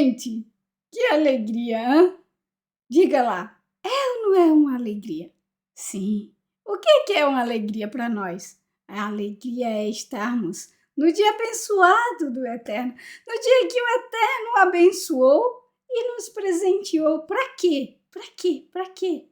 Gente, que alegria, hã? Diga lá, é ou não é uma alegria? Sim. O que é uma alegria para nós? A alegria é estarmos no dia abençoado do Eterno, no dia que o Eterno abençoou e nos presenteou. Para quê? Para quê? Para quê?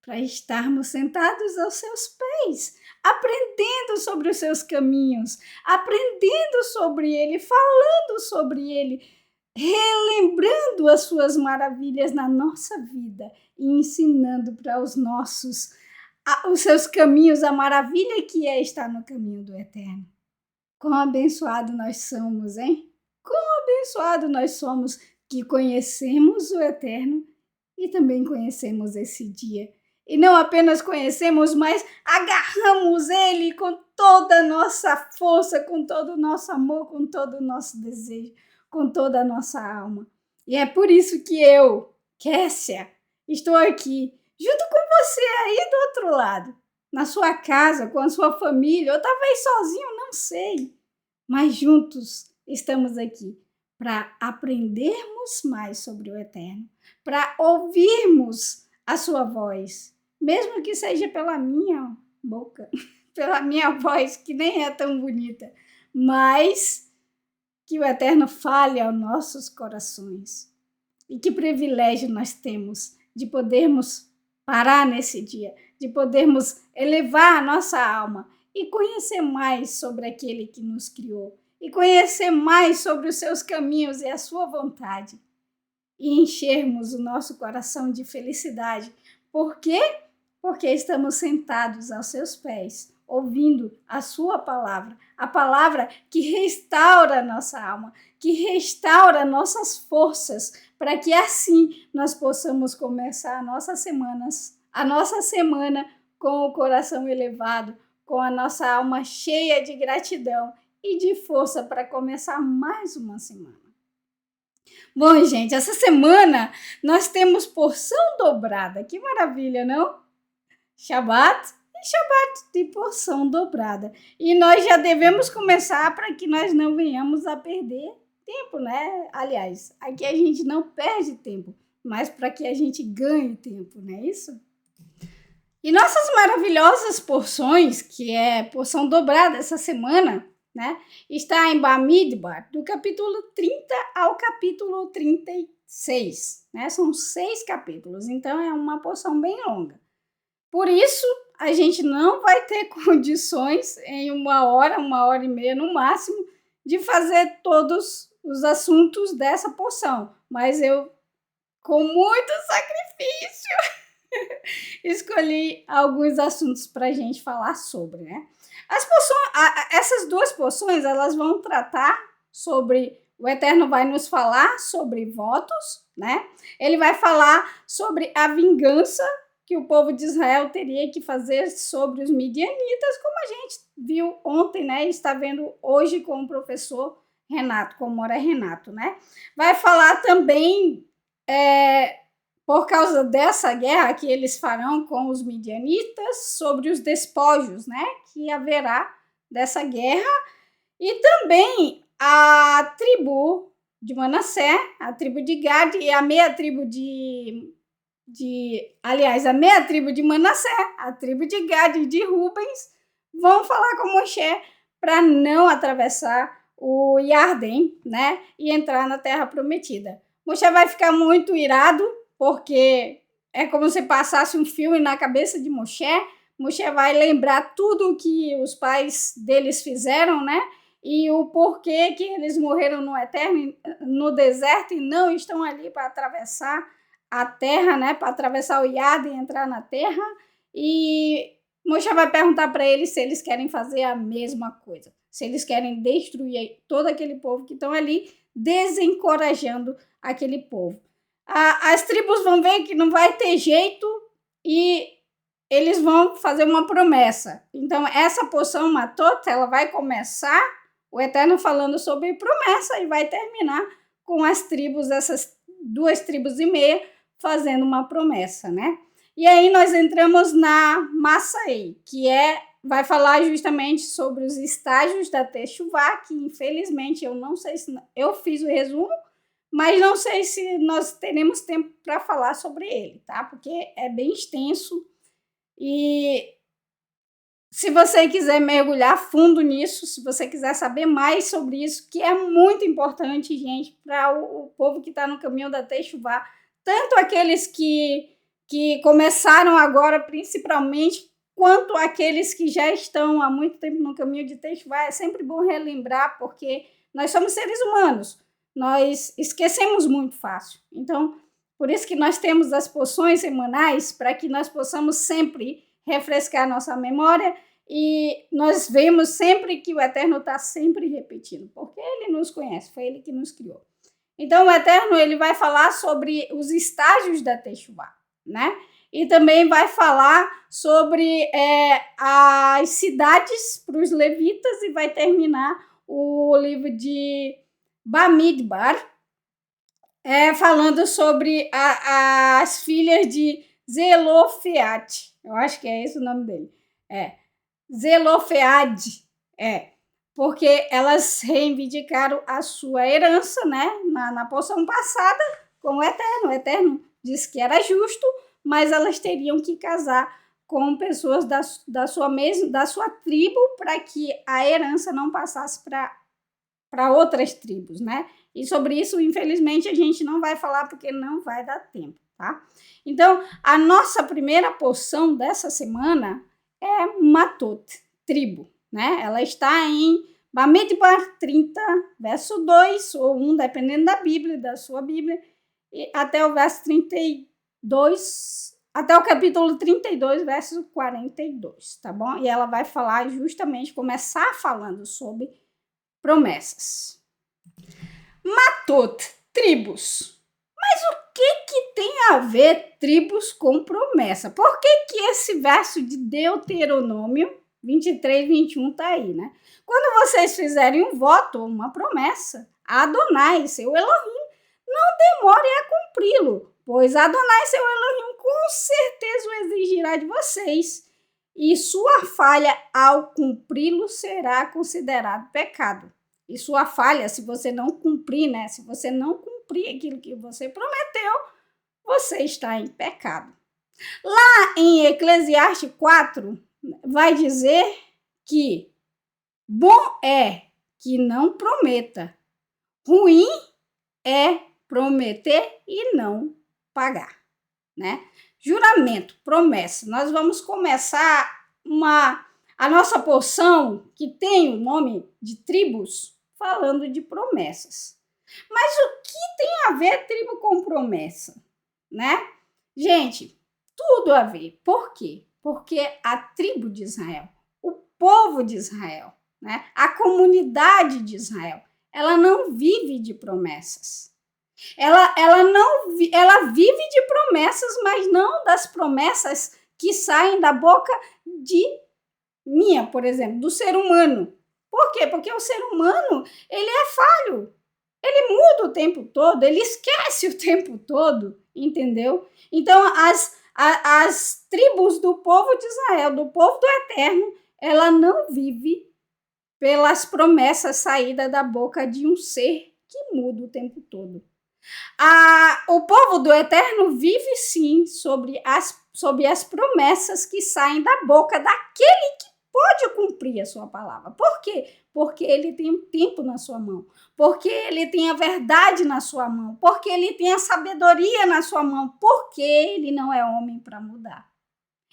Para estarmos sentados aos seus pés, aprendendo sobre os seus caminhos, aprendendo sobre ele, falando sobre ele, relembrando as suas maravilhas na nossa vida e ensinando para os seus caminhos, a maravilha que é estar no caminho do Eterno. Quão abençoado nós somos, hein? Quão abençoado nós somos que conhecemos o Eterno e também conhecemos esse dia. E não apenas conhecemos, mas agarramos ele com toda a nossa força, com todo o nosso amor, com todo o nosso desejo, com toda a nossa alma. E é por isso que eu, Kessia, estou aqui, junto com você aí do outro lado, na sua casa, com a sua família, ou talvez sozinho, não sei. Mas juntos estamos aqui para aprendermos mais sobre o Eterno, para ouvirmos a sua voz, mesmo que seja pela minha boca, pela minha voz, que nem é tão bonita, mas que o Eterno fale aos nossos corações. E que privilégio nós temos de podermos parar nesse dia, de podermos elevar a nossa alma e conhecer mais sobre aquele que nos criou, e conhecer mais sobre os seus caminhos e a sua vontade, e enchermos o nosso coração de felicidade. Por quê? Porque estamos sentados aos seus pés, ouvindo a sua palavra, a palavra que restaura a nossa alma, que restaura nossas forças, para que assim nós possamos começar a nossa semana com o coração elevado, com a nossa alma cheia de gratidão e de força para começar mais uma semana. Bom, gente, essa semana nós temos porção dobrada. Que maravilha, não? Shabat e Shabat de porção dobrada. E nós já devemos começar para que nós não venhamos a perder tempo, né? Aliás, aqui a gente não perde tempo, mas para que a gente ganhe tempo, não é isso? E nossas maravilhosas porções, que é porção dobrada essa semana, né, está em Bamidbar, do capítulo 30 ao capítulo 36. Né? São 6 capítulos, então é uma porção bem longa. Por isso, a gente não vai ter condições em 1 hora e meia no máximo, de fazer todos os assuntos dessa porção. Mas eu, com muito sacrifício, escolhi alguns assuntos para a gente falar sobre, né? Essas 2 porções, elas vão tratar sobre, o Eterno vai nos falar sobre votos, né? Ele vai falar sobre a vingança que o povo de Israel teria que fazer sobre os midianitas, como a gente viu ontem, né? E está vendo hoje com o professor Renato, com o Mora Renato, né? Vai falar também por causa dessa guerra que eles farão com os midianitas, sobre os despojos, né, que haverá dessa guerra, e também a tribo de Manassés, a tribo de Gad e a meia tribo a meia tribo de Manassés, a tribo de Gad e de Rubens, vão falar com Moshe para não atravessar o Iardém, né, e entrar na terra prometida. Moshe vai ficar muito irado, porque é como se passasse um filme na cabeça de Moshe. Moshe vai lembrar tudo o que os pais deles fizeram, né? E o porquê que eles morreram no deserto e não estão ali para atravessar a terra, né? Para atravessar o Iardém e entrar na terra. E Moshe vai perguntar para eles se eles querem fazer a mesma coisa. Se eles querem destruir todo aquele povo que estão ali, desencorajando aquele povo. As tribos vão ver que não vai ter jeito e eles vão fazer uma promessa. Então, essa porção Matot, ela vai começar, o Eterno falando sobre promessa, e vai terminar com as tribos, essas 2 tribos e meia, fazendo uma promessa, né? E aí nós entramos na Massaei, que vai falar justamente sobre os estágios da Teshuvá, que infelizmente eu não sei se eu fiz o resumo, mas não sei se nós teremos tempo para falar sobre ele, tá? Porque é bem extenso e se você quiser mergulhar fundo nisso, se você quiser saber mais sobre isso, que é muito importante, gente, para o povo que está no caminho da Techuvá, tanto aqueles que começaram agora, principalmente, quanto aqueles que já estão há muito tempo no caminho de Techuvá, é sempre bom relembrar, porque nós somos seres humanos, nós esquecemos muito fácil. Então, por isso que nós temos as poções semanais, para que nós possamos sempre refrescar nossa memória e nós vemos sempre que o Eterno está sempre repetindo, porque Ele nos conhece, foi Ele que nos criou. Então, o Eterno ele vai falar sobre os estágios da Techuvá, né? E também vai falar sobre as cidades para os levitas e vai terminar o livro de Bamidbar, falando sobre as filhas de Zelofeate. Eu acho que é esse o nome dele. Zelofeade. Porque elas reivindicaram a sua herança, né? Na porção passada com o Eterno. O Eterno disse que era justo, mas elas teriam que casar com pessoas da sua tribo para que a herança não passasse para outras tribos, né? E sobre isso, infelizmente, a gente não vai falar porque não vai dar tempo, tá? Então, a nossa primeira porção dessa semana é Matot, tribo, né? Ela está em Bamidbar 30, verso 2 ou 1, dependendo da Bíblia, da sua Bíblia, e até o verso 32, até o capítulo 32, verso 42, tá bom? E ela vai falar justamente, começar falando sobre promessas. Matot, tribos. Mas o que tem a ver tribos com promessa? Por que esse verso de Deuteronômio 23, 21 tá aí, né? Quando vocês fizerem um voto ou uma promessa, Adonai, seu Elohim, não demore a cumpri-lo, pois Adonai, seu Elohim, com certeza o exigirá de vocês, e sua falha ao cumpri-lo será considerado pecado. E sua falha, se você não cumprir, né? Se você não cumprir aquilo que você prometeu, você está em pecado. Lá em Eclesiastes 4, vai dizer que bom é que não prometa, ruim é prometer e não pagar, né? Juramento, promessa. Nós vamos começar a nossa porção, que tem o nome de tribos, falando de promessas. Mas o que tem a ver tribo com promessa, né? Gente, tudo a ver. Por quê? Porque a tribo de Israel, o povo de Israel, né? A comunidade de Israel, ela não vive de promessas. Ela vive de promessas, mas não das promessas que saem da boca de minha, por exemplo, do ser humano. Por quê? Porque o ser humano, ele é falho. Ele muda o tempo todo, ele esquece o tempo todo, entendeu? Então, as tribos do povo de Israel, do povo do Eterno, ela não vive pelas promessas saídas da boca de um ser que muda o tempo todo. O povo do Eterno vive, sim, sobre as promessas que saem da boca daquele que pode cumprir a sua palavra. Por quê? Porque ele tem o tempo na sua mão, porque ele tem a verdade na sua mão, porque ele tem a sabedoria na sua mão, porque ele não é homem para mudar.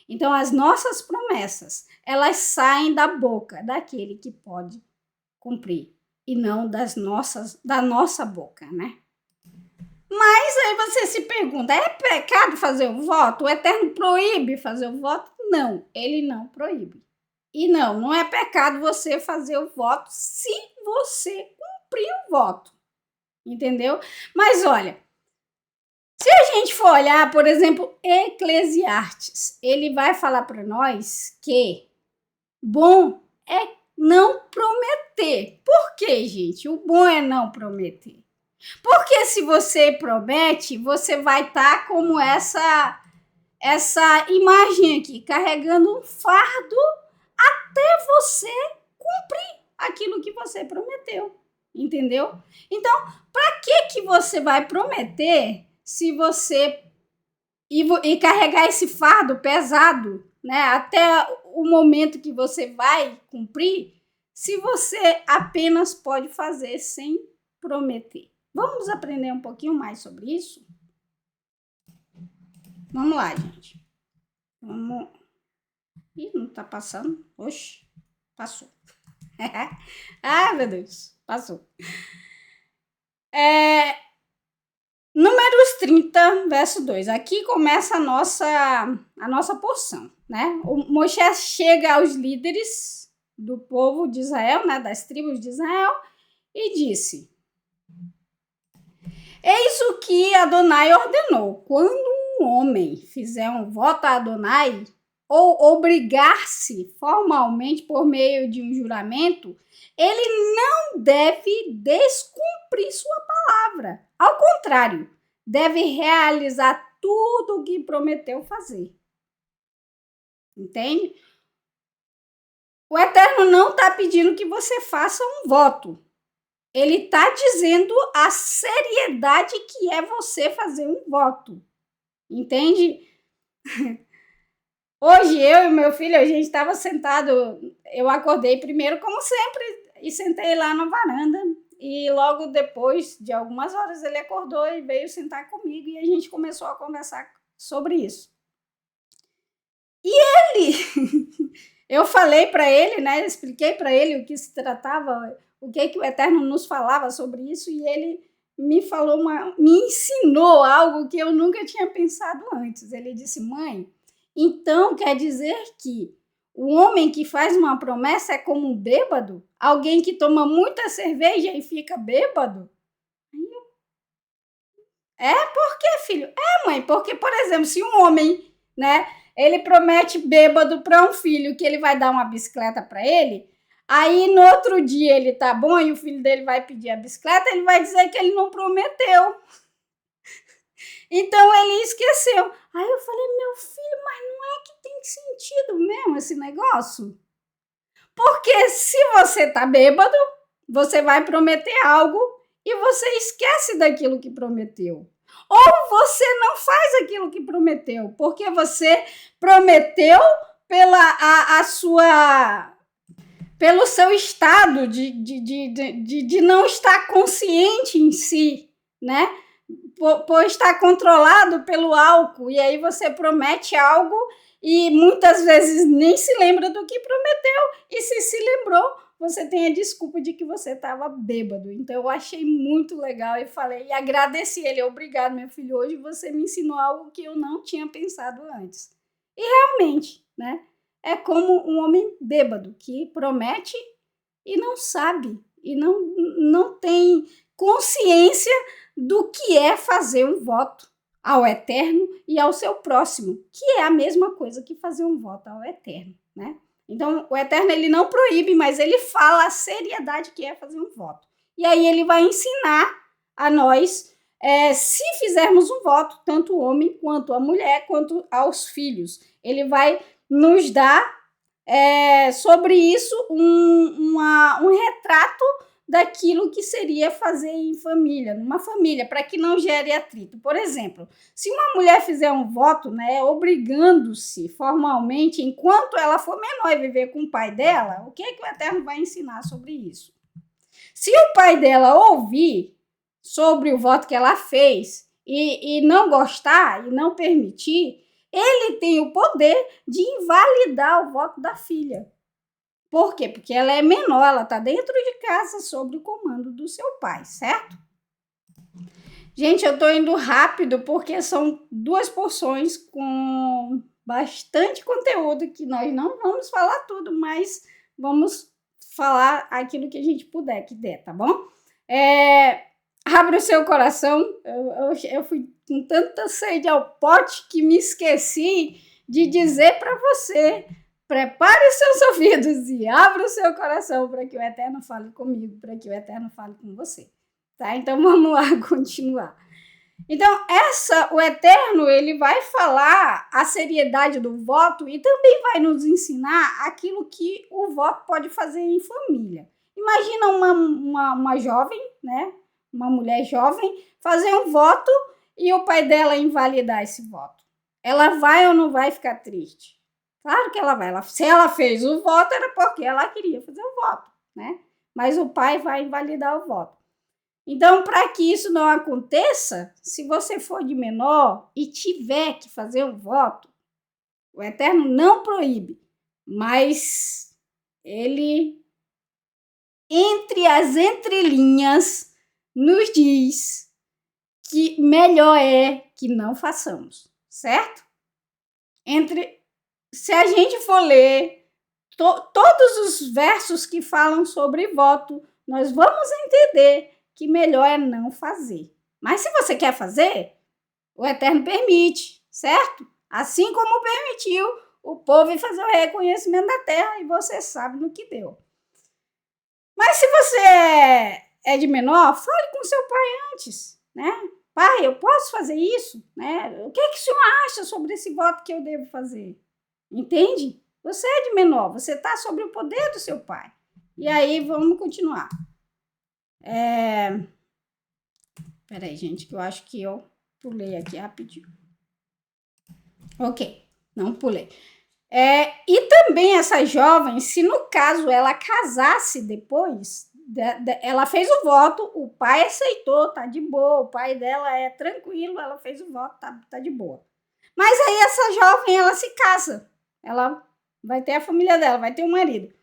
Então, as nossas promessas, elas saem da boca daquele que pode cumprir, e não da nossa boca, né? Mas aí você se pergunta, é pecado fazer o voto? O Eterno proíbe fazer o voto? Não, ele não proíbe. E não é pecado você fazer o voto se você cumprir o voto, entendeu? Mas olha, se a gente for olhar, por exemplo, Eclesiastes, ele vai falar para nós que bom é não prometer. Por quê, gente? O bom é não prometer. Porque se você promete, você vai estar como essa imagem aqui, carregando um fardo até você cumprir aquilo que você prometeu, entendeu? Então, para que você vai prometer se você e carregar esse fardo pesado, né, até o momento que você vai cumprir, se você apenas pode fazer sem prometer? Vamos aprender um pouquinho mais sobre isso? Vamos lá, gente. Vamos. Ih, não tá passando. Oxe, passou. Ai, meu Deus, passou. Números 30, verso 2. Aqui começa a nossa porção, né? O Moisés chega aos líderes do povo de Israel, né, das tribos de Israel, e disse: eis o que Adonai ordenou. Quando um homem fizer um voto a Adonai, ou obrigar-se formalmente por meio de um juramento, ele não deve descumprir sua palavra. Ao contrário, deve realizar tudo o que prometeu fazer. Entende? O Eterno não está pedindo que você faça um voto. Ele está dizendo a seriedade que é você fazer um voto. Entende? Hoje, eu e meu filho, a gente estava sentado, eu acordei primeiro, como sempre, e sentei lá na varanda. E logo depois de algumas horas, ele acordou e veio sentar comigo e a gente começou a conversar sobre isso. E eu falei para ele, né, expliquei para ele o que se tratava, o que o Eterno nos falava sobre isso, e ele me ensinou algo que eu nunca tinha pensado antes. Ele disse: mãe, então quer dizer que o homem que faz uma promessa é como um bêbado? Alguém que toma muita cerveja e fica bêbado? Por quê, filho? Mãe, porque, por exemplo, se um homem, né, ele promete bêbado para um filho que ele vai dar uma bicicleta para ele, aí no outro dia ele tá bom e o filho dele vai pedir a bicicleta, ele vai dizer que ele não prometeu. Então ele esqueceu. Aí eu falei: meu filho, mas não é que tem sentido mesmo esse negócio? Porque se você tá bêbado, você vai prometer algo e você esquece daquilo que prometeu. Ou você não faz aquilo que prometeu, porque você prometeu pelo seu estado de não estar consciente em si, né? Por estar controlado pelo álcool, e aí você promete algo e muitas vezes nem se lembra do que prometeu, e se lembrou, você tem a desculpa de que você estava bêbado. Então eu achei muito legal e falei, e agradeci ele: obrigado, meu filho, hoje você me ensinou algo que eu não tinha pensado antes. E realmente, né, é como um homem bêbado que promete e não sabe, e não tem consciência do que é fazer um voto ao Eterno e ao seu próximo, que é a mesma coisa que fazer um voto ao Eterno, né? Então, o Eterno, ele não proíbe, mas ele fala a seriedade que é fazer um voto. E aí ele vai ensinar a nós, se fizermos um voto, tanto o homem quanto a mulher, quanto aos filhos. Ele vai nos dar sobre isso um retrato daquilo que seria fazer em família, numa família, para que não gere atrito. Por exemplo, se uma mulher fizer um voto, né, obrigando-se formalmente, enquanto ela for menor e viver com o pai dela, o que o Eterno vai ensinar sobre isso? Se o pai dela ouvir sobre o voto que ela fez e não gostar e não permitir, ele tem o poder de invalidar o voto da filha. Por quê? Porque ela é menor, ela está dentro de casa sob o comando do seu pai, certo? Gente, eu estou indo rápido porque são 2 porções com bastante conteúdo que nós não vamos falar tudo, mas vamos falar aquilo que a gente puder, que der, tá bom? Abra o seu coração. Eu fui com tanta sede ao pote que me esqueci de dizer para você: prepare os seus ouvidos e abra o seu coração para que o Eterno fale comigo, para que o Eterno fale com você. Tá? Então vamos lá continuar. Então, o Eterno, ele vai falar a seriedade do voto e também vai nos ensinar aquilo que o voto pode fazer em família. Imagina uma jovem, né? Uma mulher jovem, fazer um voto e o pai dela invalidar esse voto. Ela vai ou não vai ficar triste? Claro que ela vai. Se ela fez o voto, era porque ela queria fazer o voto, né? Mas o pai vai invalidar o voto. Então, para que isso não aconteça, se você for de menor e tiver que fazer um voto, o Eterno não proíbe, mas ele, entre as entrelinhas, nos diz que melhor é que não façamos, certo? Se a gente for ler todos os versos que falam sobre voto, nós vamos entender que melhor é não fazer. Mas se você quer fazer, o Eterno permite, certo? Assim como permitiu o povo ir fazer o reconhecimento da terra e você sabe no que deu. Mas se você é de menor, fale com seu pai antes, né? Pai, eu posso fazer isso? Né? O que o senhor acha sobre esse voto que eu devo fazer? Entende? Você é de menor, você está sob o poder do seu pai. E aí, vamos continuar. Peraí, gente, que eu acho que eu pulei aqui rapidinho. Ok, não pulei. E também essa jovem, se no caso ela casasse depois, ela fez o voto, o pai aceitou, tá de boa, o pai dela é tranquilo, ela fez o voto, tá de boa. Mas aí essa jovem, ela se casa, ela vai ter a família dela, vai ter um marido.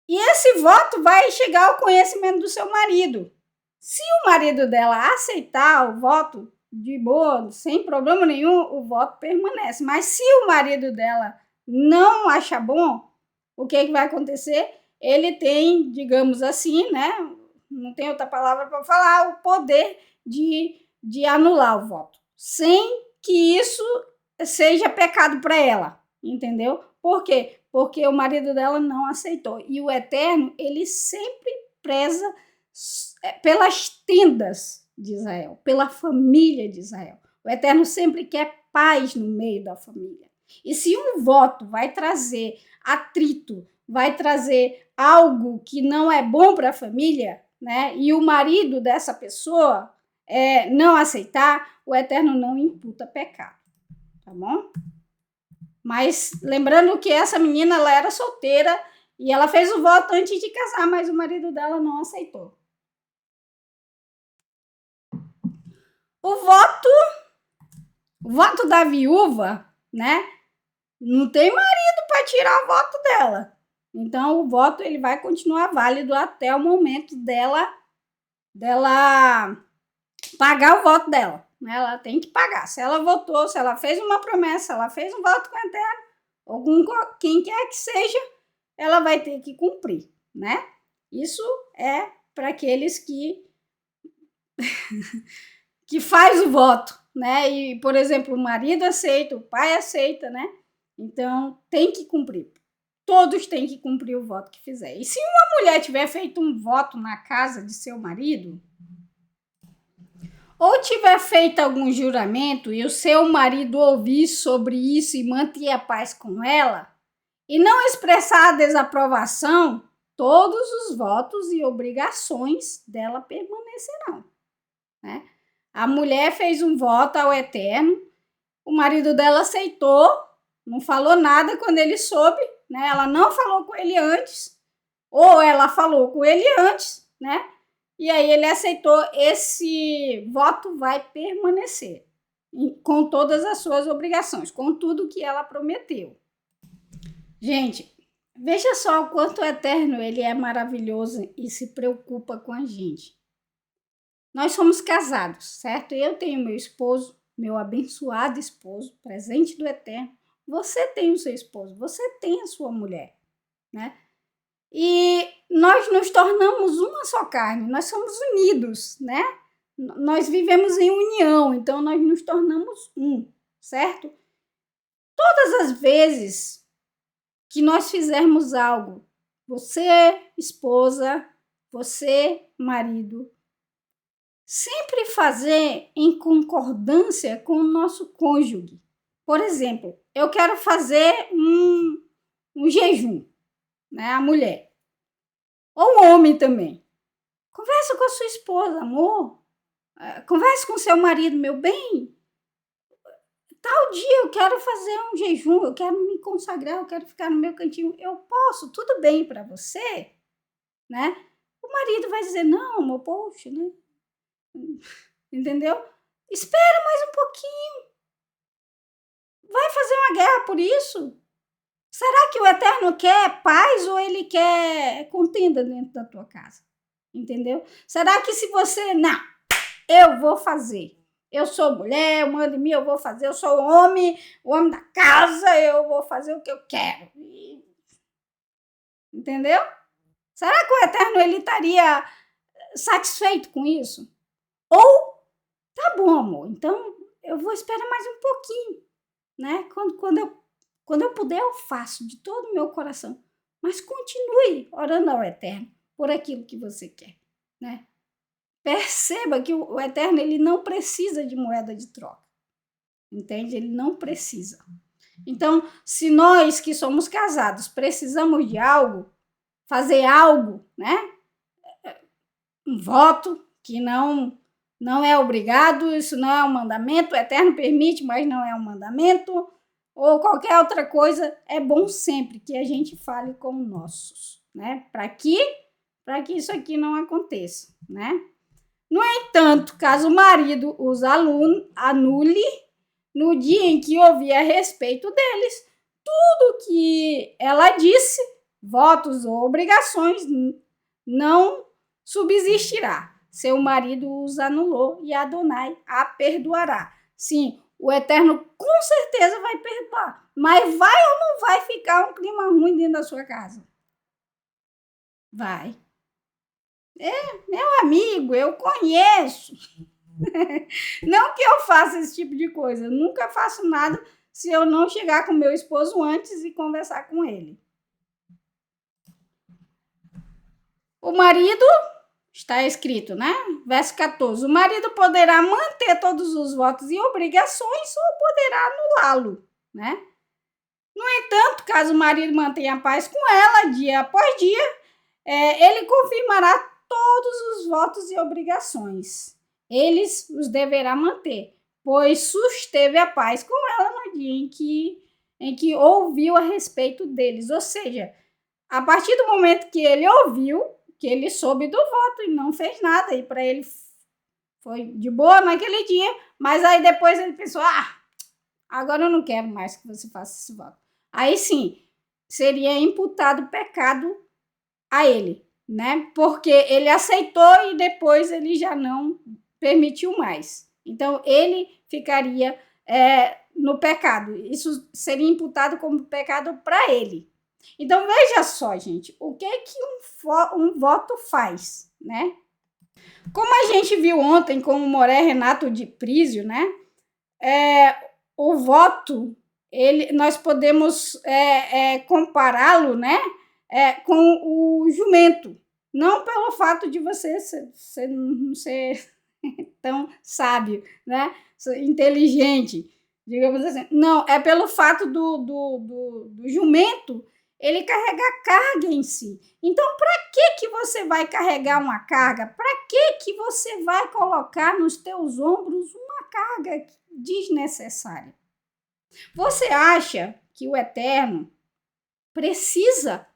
E esse voto vai chegar ao conhecimento do seu marido. Se o marido dela aceitar o voto de boa, sem problema nenhum, o voto permanece. Mas se o marido dela não achar bom, o que vai acontecer? Ele tem, digamos assim, né? Não tem outra palavra para falar, o poder de anular o voto, sem que isso seja pecado para ela, entendeu? Por quê? Porque o marido dela não aceitou. E o Eterno, ele sempre preza pelas tendas de Israel, pela família de Israel. O Eterno sempre quer paz no meio da família. E se um voto vai trazer atrito, vai trazer algo que não é bom para a família, né? E o marido dessa pessoa não aceitar, o Eterno não imputa pecado, tá bom? Mas lembrando que essa menina, ela era solteira e ela fez o voto antes de casar, mas o marido dela não aceitou. O voto da viúva, né? Não tem marido para tirar o voto dela. Então, o voto ele vai continuar válido até o momento dela pagar o voto dela. Né? Ela tem que pagar. Se ela votou, se ela fez uma promessa, ela fez um voto com o Eterno, ou com quem quer que seja, ela vai ter que cumprir, né? Isso é para aqueles que faz o voto, né? E, por exemplo, o marido aceita, o pai aceita, né? Então, tem que cumprir. Todos têm que cumprir o voto que fizer. E se uma mulher tiver feito um voto na casa de seu marido, ou tiver feito algum juramento e o seu marido ouvir sobre isso e manter a paz com ela, e não expressar a desaprovação, todos os votos e obrigações dela permanecerão, né? A mulher fez um voto ao Eterno, o marido dela aceitou, não falou nada quando ele soube, né? Ela não falou com ele antes, ou ela falou com ele antes, né? E aí ele aceitou, esse voto vai permanecer com todas as suas obrigações, com tudo que ela prometeu. Gente, veja só o quanto o Eterno ele é maravilhoso e se preocupa com a gente. Nós somos casados, certo? Eu tenho meu esposo, meu abençoado esposo, presente do Eterno. Você tem o seu esposo, você tem a sua mulher, né? E nós nos tornamos uma só carne, nós somos unidos, né? Nós vivemos em união, então nós nos tornamos um, certo? Todas as vezes que nós fizermos algo, você, esposa, você, marido, sempre fazer em concordância com o nosso cônjuge. Por exemplo, eu quero fazer um jejum, né, a mulher. ou um homem também. Conversa com a sua esposa, amor. Conversa com seu marido, meu bem. Tal dia eu quero fazer um jejum, eu quero me consagrar, eu quero ficar no meu cantinho. Eu posso, tudo bem para você, né? O marido vai dizer, não, amor, poxa, né? Entendeu? Espera mais um pouquinho. Vai fazer uma guerra por isso? Será que o Eterno quer paz ou ele quer contenda dentro da tua casa? Entendeu? Será que se você... Não, eu vou fazer. Eu sou mulher, eu mando em mim, eu vou fazer. Eu sou o homem da casa, eu vou fazer o que eu quero. Entendeu? Será que o Eterno ele estaria satisfeito com isso? Ou, tá bom, amor, então eu vou esperar mais um pouquinho, né? Quando eu puder, eu faço de todo o meu coração. Mas continue orando ao Eterno por aquilo que você quer, né? Perceba que o Eterno ele não precisa de moeda de troca, entende? Ele não precisa. Então, se nós que somos casados precisamos de algo, fazer algo, né? Um voto que não é obrigado, isso não é um mandamento, o Eterno permite, mas não é um mandamento, ou qualquer outra coisa, é bom sempre que a gente fale com nossos, né? Para que isso aqui não aconteça, né? No entanto, caso o marido os anule, no dia em que ouvir a respeito deles, tudo que ela disse, votos ou obrigações, não subsistirá. Seu marido os anulou e Adonai a perdoará. Sim, o Eterno com certeza vai perdoar, mas vai ou não vai ficar um clima ruim dentro da sua casa? Vai. Meu amigo, eu conheço. Não que eu faça esse tipo de coisa, eu nunca faço nada se eu não chegar com meu esposo antes e conversar com ele. O marido, está escrito, né? Verso 14, o marido poderá manter todos os votos e obrigações ou poderá anulá-lo, né? No entanto, caso o marido mantenha a paz com ela dia após dia, ele confirmará todos os votos e obrigações. Eles os deverá manter, pois susteve a paz com ela no dia em que ouviu a respeito deles. Ou seja, a partir do momento que ele ouviu, que ele soube do voto e não fez nada, e para ele foi de boa naquele dia, mas aí depois ele pensou, agora eu não quero mais que você faça esse voto. Aí sim, seria imputado pecado a ele, né? Porque ele aceitou e depois ele já não permitiu mais. Então, ele ficaria no pecado. Isso seria imputado como pecado para ele. Então, veja só, gente, o que um voto faz, né? Como a gente viu ontem com o Moré Renato de Prísio, né? O voto, nós podemos compará-lo, né? Com o jumento. Não pelo fato de você não ser tão sábio, né? Inteligente, digamos assim. Não, é pelo fato do jumento ele carregar carga em si. Então, para que você vai carregar uma carga? Para que você vai colocar nos teus ombros uma carga desnecessária? Você acha que o Eterno precisa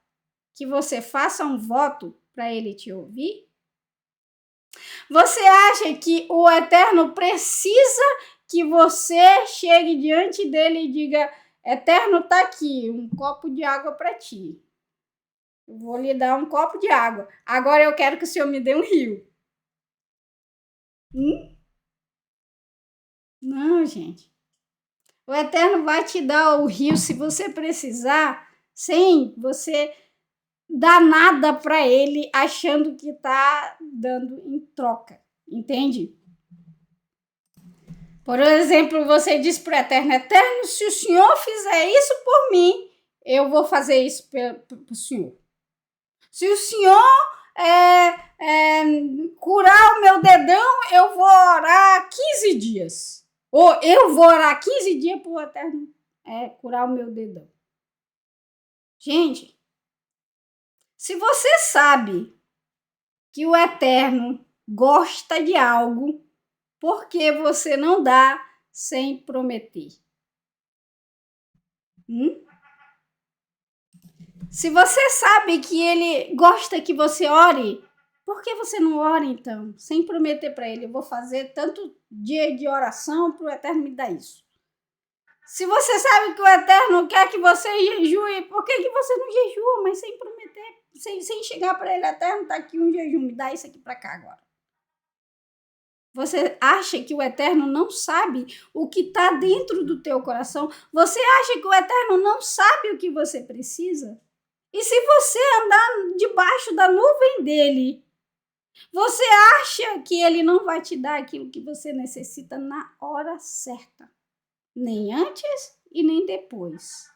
que você faça um voto para ele te ouvir? Você acha que o Eterno precisa que você chegue diante dele e diga: Eterno, tá aqui, um copo de água para ti. Eu vou lhe dar um copo de água. Agora eu quero que o Senhor me dê um rio. Não, gente. O Eterno vai te dar o rio se você precisar, sem você dar nada para ele, achando que tá dando em troca. Entende? Por exemplo, você diz para o Eterno: Eterno, se o Senhor fizer isso por mim, eu vou fazer isso para o Senhor. Se o Senhor curar o meu dedão, eu vou orar 15 dias. Ou eu vou orar 15 dias para o Eterno curar o meu dedão. Gente, se você sabe que o Eterno gosta de algo porque você não dá sem prometer? Se você sabe que ele gosta que você ore, por que você não ora então? Sem prometer para ele, eu vou fazer tanto dia de oração para o Eterno me dar isso. Se você sabe que o Eterno quer que você jejue, por que você não jejua, mas sem prometer, sem chegar para ele, Eterno, tá aqui um jejum, me dá isso aqui para cá agora. Você acha que o Eterno não sabe o que está dentro do teu coração? Você acha que o Eterno não sabe o que você precisa? E se você andar debaixo da nuvem dele, você acha que ele não vai te dar aquilo que você necessita na hora certa? Nem antes e nem depois.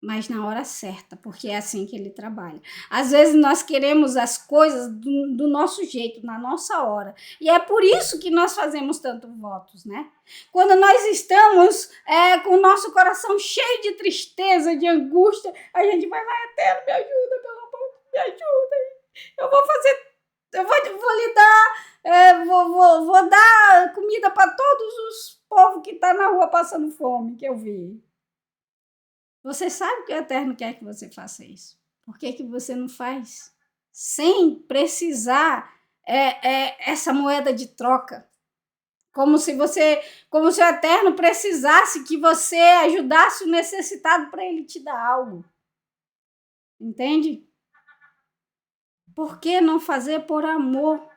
Mas na hora certa, porque é assim que ele trabalha. Às vezes nós queremos as coisas do nosso jeito, na nossa hora. E é por isso que nós fazemos tantos votos, né? Quando nós estamos com o nosso coração cheio de tristeza, de angústia, a gente vai lá, Eterno, me ajuda, pelo amor, me ajuda. Eu vou lhe dar, vou dar comida para todos os povos que estão na rua passando fome, que eu vi. Você sabe que o Eterno quer que você faça isso. Por que você não faz? Sem precisar essa moeda de troca. Como se o Eterno precisasse que você ajudasse o necessitado para ele te dar algo. Entende? Por que não fazer por amor?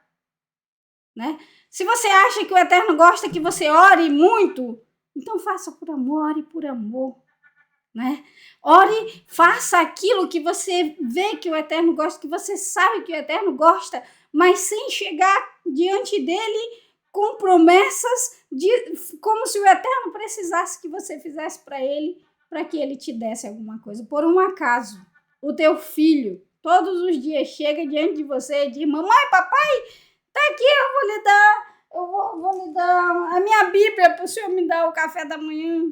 Né? Se você acha que o Eterno gosta que você ore muito, então faça por amor, ore por amor. Né? Ore, faça aquilo que você vê que o Eterno gosta, que você sabe que o Eterno gosta, mas sem chegar diante dele com promessas, como se o Eterno precisasse que você fizesse para ele, para que ele te desse alguma coisa. Por um acaso, o teu filho, todos os dias, chega diante de você e diz, mamãe, papai, tá aqui, eu vou lhe dar a minha Bíblia para o senhor me dar o café da manhã.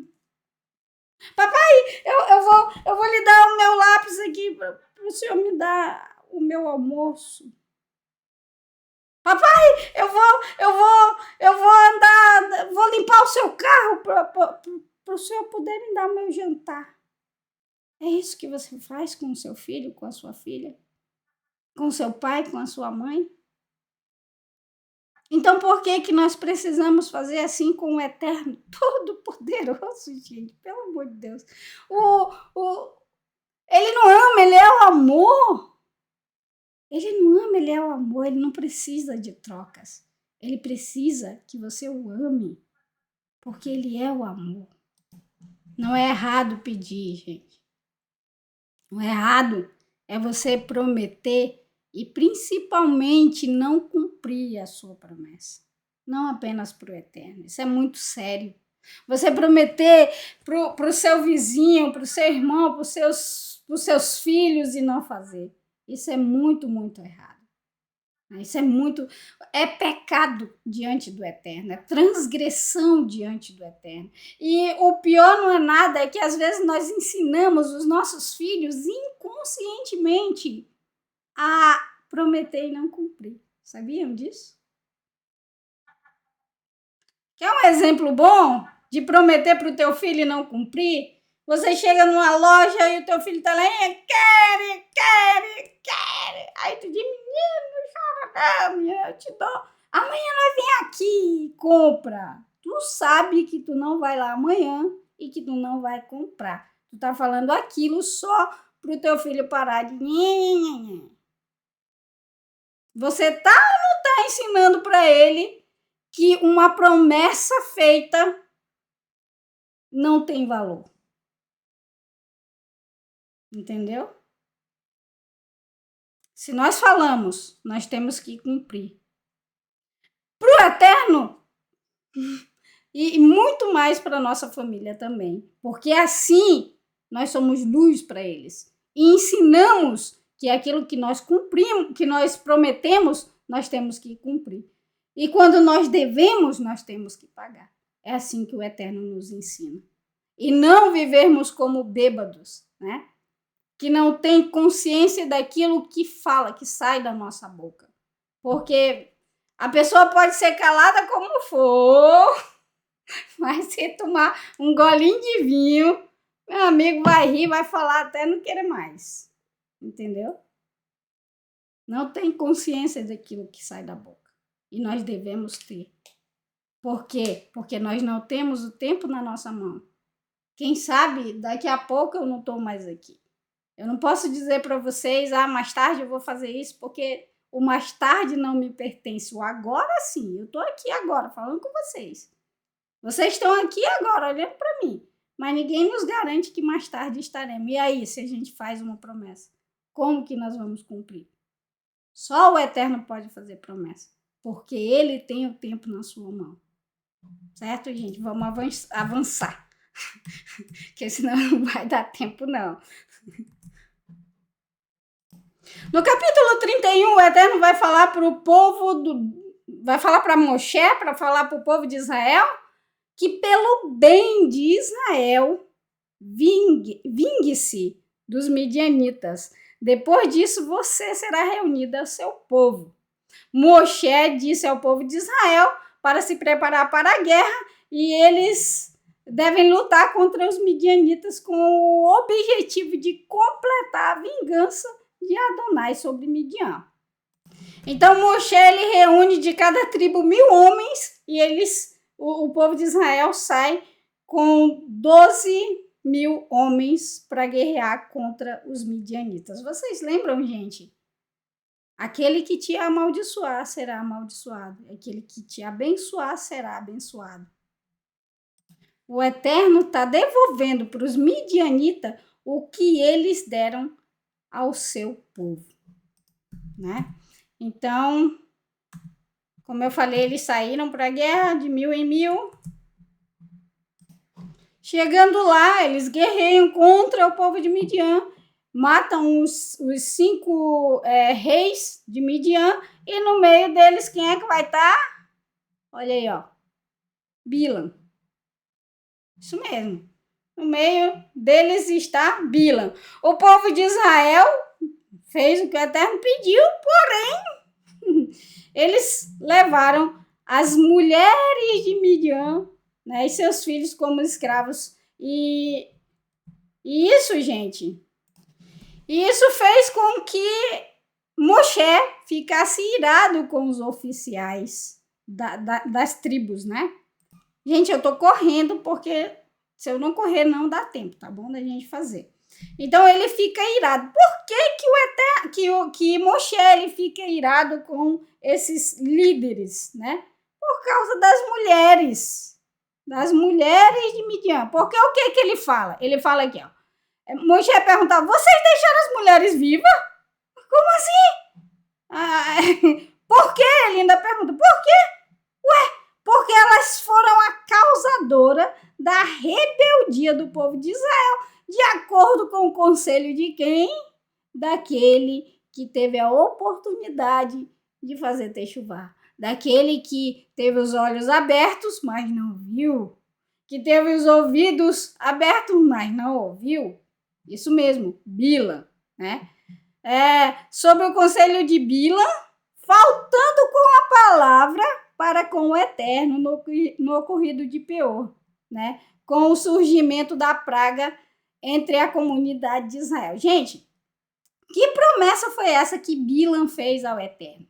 Papai, eu vou lhe dar o meu lápis aqui para o senhor me dar o meu almoço. Papai, eu vou andar, vou limpar o seu carro para o senhor poder me dar o meu jantar. É isso que você faz com o seu filho, com a sua filha? Com o seu pai, com a sua mãe? Então, por que nós precisamos fazer assim com o Eterno Todo-Poderoso, gente? Pelo amor de Deus. Ele não ama, ele é o amor. Ele não ama, ele é o amor. Ele não precisa de trocas. Ele precisa que você o ame, porque ele é o amor. Não é errado pedir, gente. O errado é você prometer e principalmente não cumprir a sua promessa. Não apenas para o Eterno. Isso é muito sério. Você prometer para o seu vizinho, para o seu irmão, para os seus filhos e não fazer. Isso é muito, muito errado. Isso é pecado diante do Eterno, é transgressão diante do Eterno. E o pior não é nada, é que às vezes nós ensinamos os nossos filhos inconscientemente a prometer e não cumprir. Sabiam disso? Quer um exemplo bom de prometer para o teu filho e não cumprir? Você chega numa loja e o teu filho tá lá, quer. Aí tu diz, menino, não chora não, eu te dou. Amanhã nós vem aqui e compra. Tu sabe que tu não vai lá amanhã e que tu não vai comprar. Tu tá falando aquilo só pro teu filho parar de... Você tá ou não tá ensinando para ele que uma promessa feita não tem valor? Entendeu? Se nós falamos, nós temos que cumprir. Para o Eterno e muito mais para a nossa família também. Porque assim nós somos luz para eles. E ensinamos que aquilo que nós cumprimos, que nós prometemos, nós temos que cumprir. E quando nós devemos, nós temos que pagar. É assim que o Eterno nos ensina. E não vivermos como bêbados, né? que não tem consciência daquilo que fala, que sai da nossa boca. Porque a pessoa pode ser calada como for, mas se tomar um golinho de vinho, meu amigo vai rir, vai falar até não querer mais. Entendeu? Não tem consciência daquilo que sai da boca. E nós devemos ter. Por quê? Porque nós não temos o tempo na nossa mão. Quem sabe, daqui a pouco eu não estou mais aqui. Eu não posso dizer para vocês, mais tarde eu vou fazer isso, porque o mais tarde não me pertence. O agora sim, eu estou aqui agora, falando com vocês. Vocês estão aqui agora, olhando para mim. Mas ninguém nos garante que mais tarde estaremos. E aí, se a gente faz uma promessa, como que nós vamos cumprir? Só o Eterno pode fazer promessa, porque Ele tem o tempo na sua mão. Certo, gente? Vamos avançar, porque senão não vai dar tempo, não. No capítulo 31, o Eterno vai falar para o povo, vai falar para Moshe, para falar para o povo de Israel, que pelo bem de Israel, vingue-se dos midianitas. Depois disso, você será reunido ao seu povo. Moshe disse ao povo de Israel para se preparar para a guerra e eles devem lutar contra os midianitas com o objetivo de completar a vingança de Adonai sobre Midian. Então Moshe ele reúne de cada tribo 1000 homens e o povo de Israel sai com 12.000 homens para guerrear contra os midianitas. Vocês lembram, gente? Aquele que te amaldiçoar será amaldiçoado. Aquele que te abençoar será abençoado. O Eterno está devolvendo para os midianitas o que eles deram ao seu povo, né? Então, como eu falei, eles saíram para a guerra de 1000 em 1000. Chegando lá, eles guerreiam contra o povo de Midian, matam os 5 reis de Midian, e no meio deles, quem é que vai estar? Olha aí, ó. Bilam. Isso mesmo. No meio deles está Bilam. O povo de Israel fez o que o Eterno pediu, porém, eles levaram as mulheres de Midian, né, e seus filhos como escravos. E isso, gente, isso fez com que Moshe ficasse irado com os oficiais das tribos, né? Gente, eu tô correndo porque se eu não correr não dá tempo, tá bom? Da gente fazer. Então ele fica irado. Por que Moshe ele fica irado com esses líderes, né? Por causa das mulheres de Midian. Porque o que ele fala? Ele fala aqui, ó. Moshe pergunta: vocês deixaram as mulheres vivas? Como assim? Por quê? Ele ainda pergunta: por quê? Ué, porque elas foram a causadora da rebeldia do povo de Israel, de acordo com o conselho de quem? Daquele que teve a oportunidade de fazer techuvá. Daquele que teve os olhos abertos, mas não viu. Que teve os ouvidos abertos, mas não ouviu. Isso mesmo, Bilam, né? Sobre o conselho de Bilam, faltando com a palavra para com o Eterno no ocorrido de Peor, né? Com o surgimento da praga entre a comunidade de Israel. Gente, que promessa foi essa que Bilam fez ao Eterno?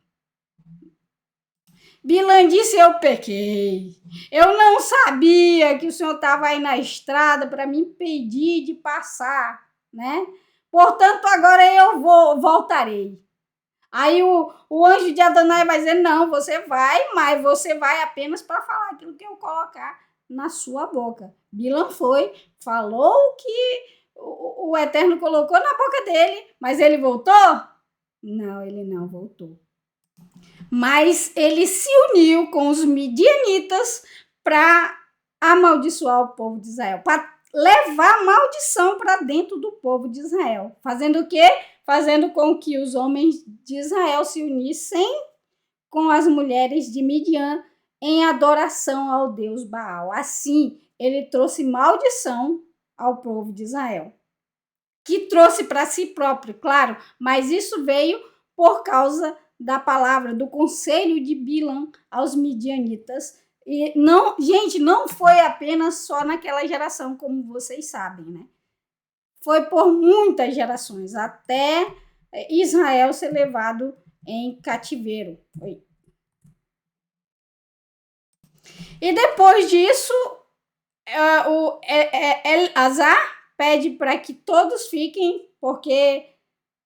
Bilam disse: eu pequei. Eu não sabia que o Senhor estava aí na estrada para me impedir de passar, né? Portanto, agora eu voltarei. Aí o anjo de Adonai vai dizer: não, você vai, mas você vai apenas para falar aquilo que eu colocar na sua boca. Bilam foi, falou o que o Eterno colocou na boca dele, mas ele voltou? Não, ele não voltou. Mas ele se uniu com os midianitas para amaldiçoar o povo de Israel, para levar maldição para dentro do povo de Israel. Fazendo o quê? Fazendo com que os homens de Israel se unissem com as mulheres de Midian em adoração ao deus Baal. Assim, ele trouxe maldição ao povo de Israel. que trouxe para si próprio, claro, mas isso veio por causa da palavra, do conselho de Bilam aos midianitas. E não, gente, não foi apenas só naquela geração, como vocês sabem, né? Foi por muitas gerações, até Israel ser levado em cativeiro. E depois disso, o Elazar pede para que todos fiquem, porque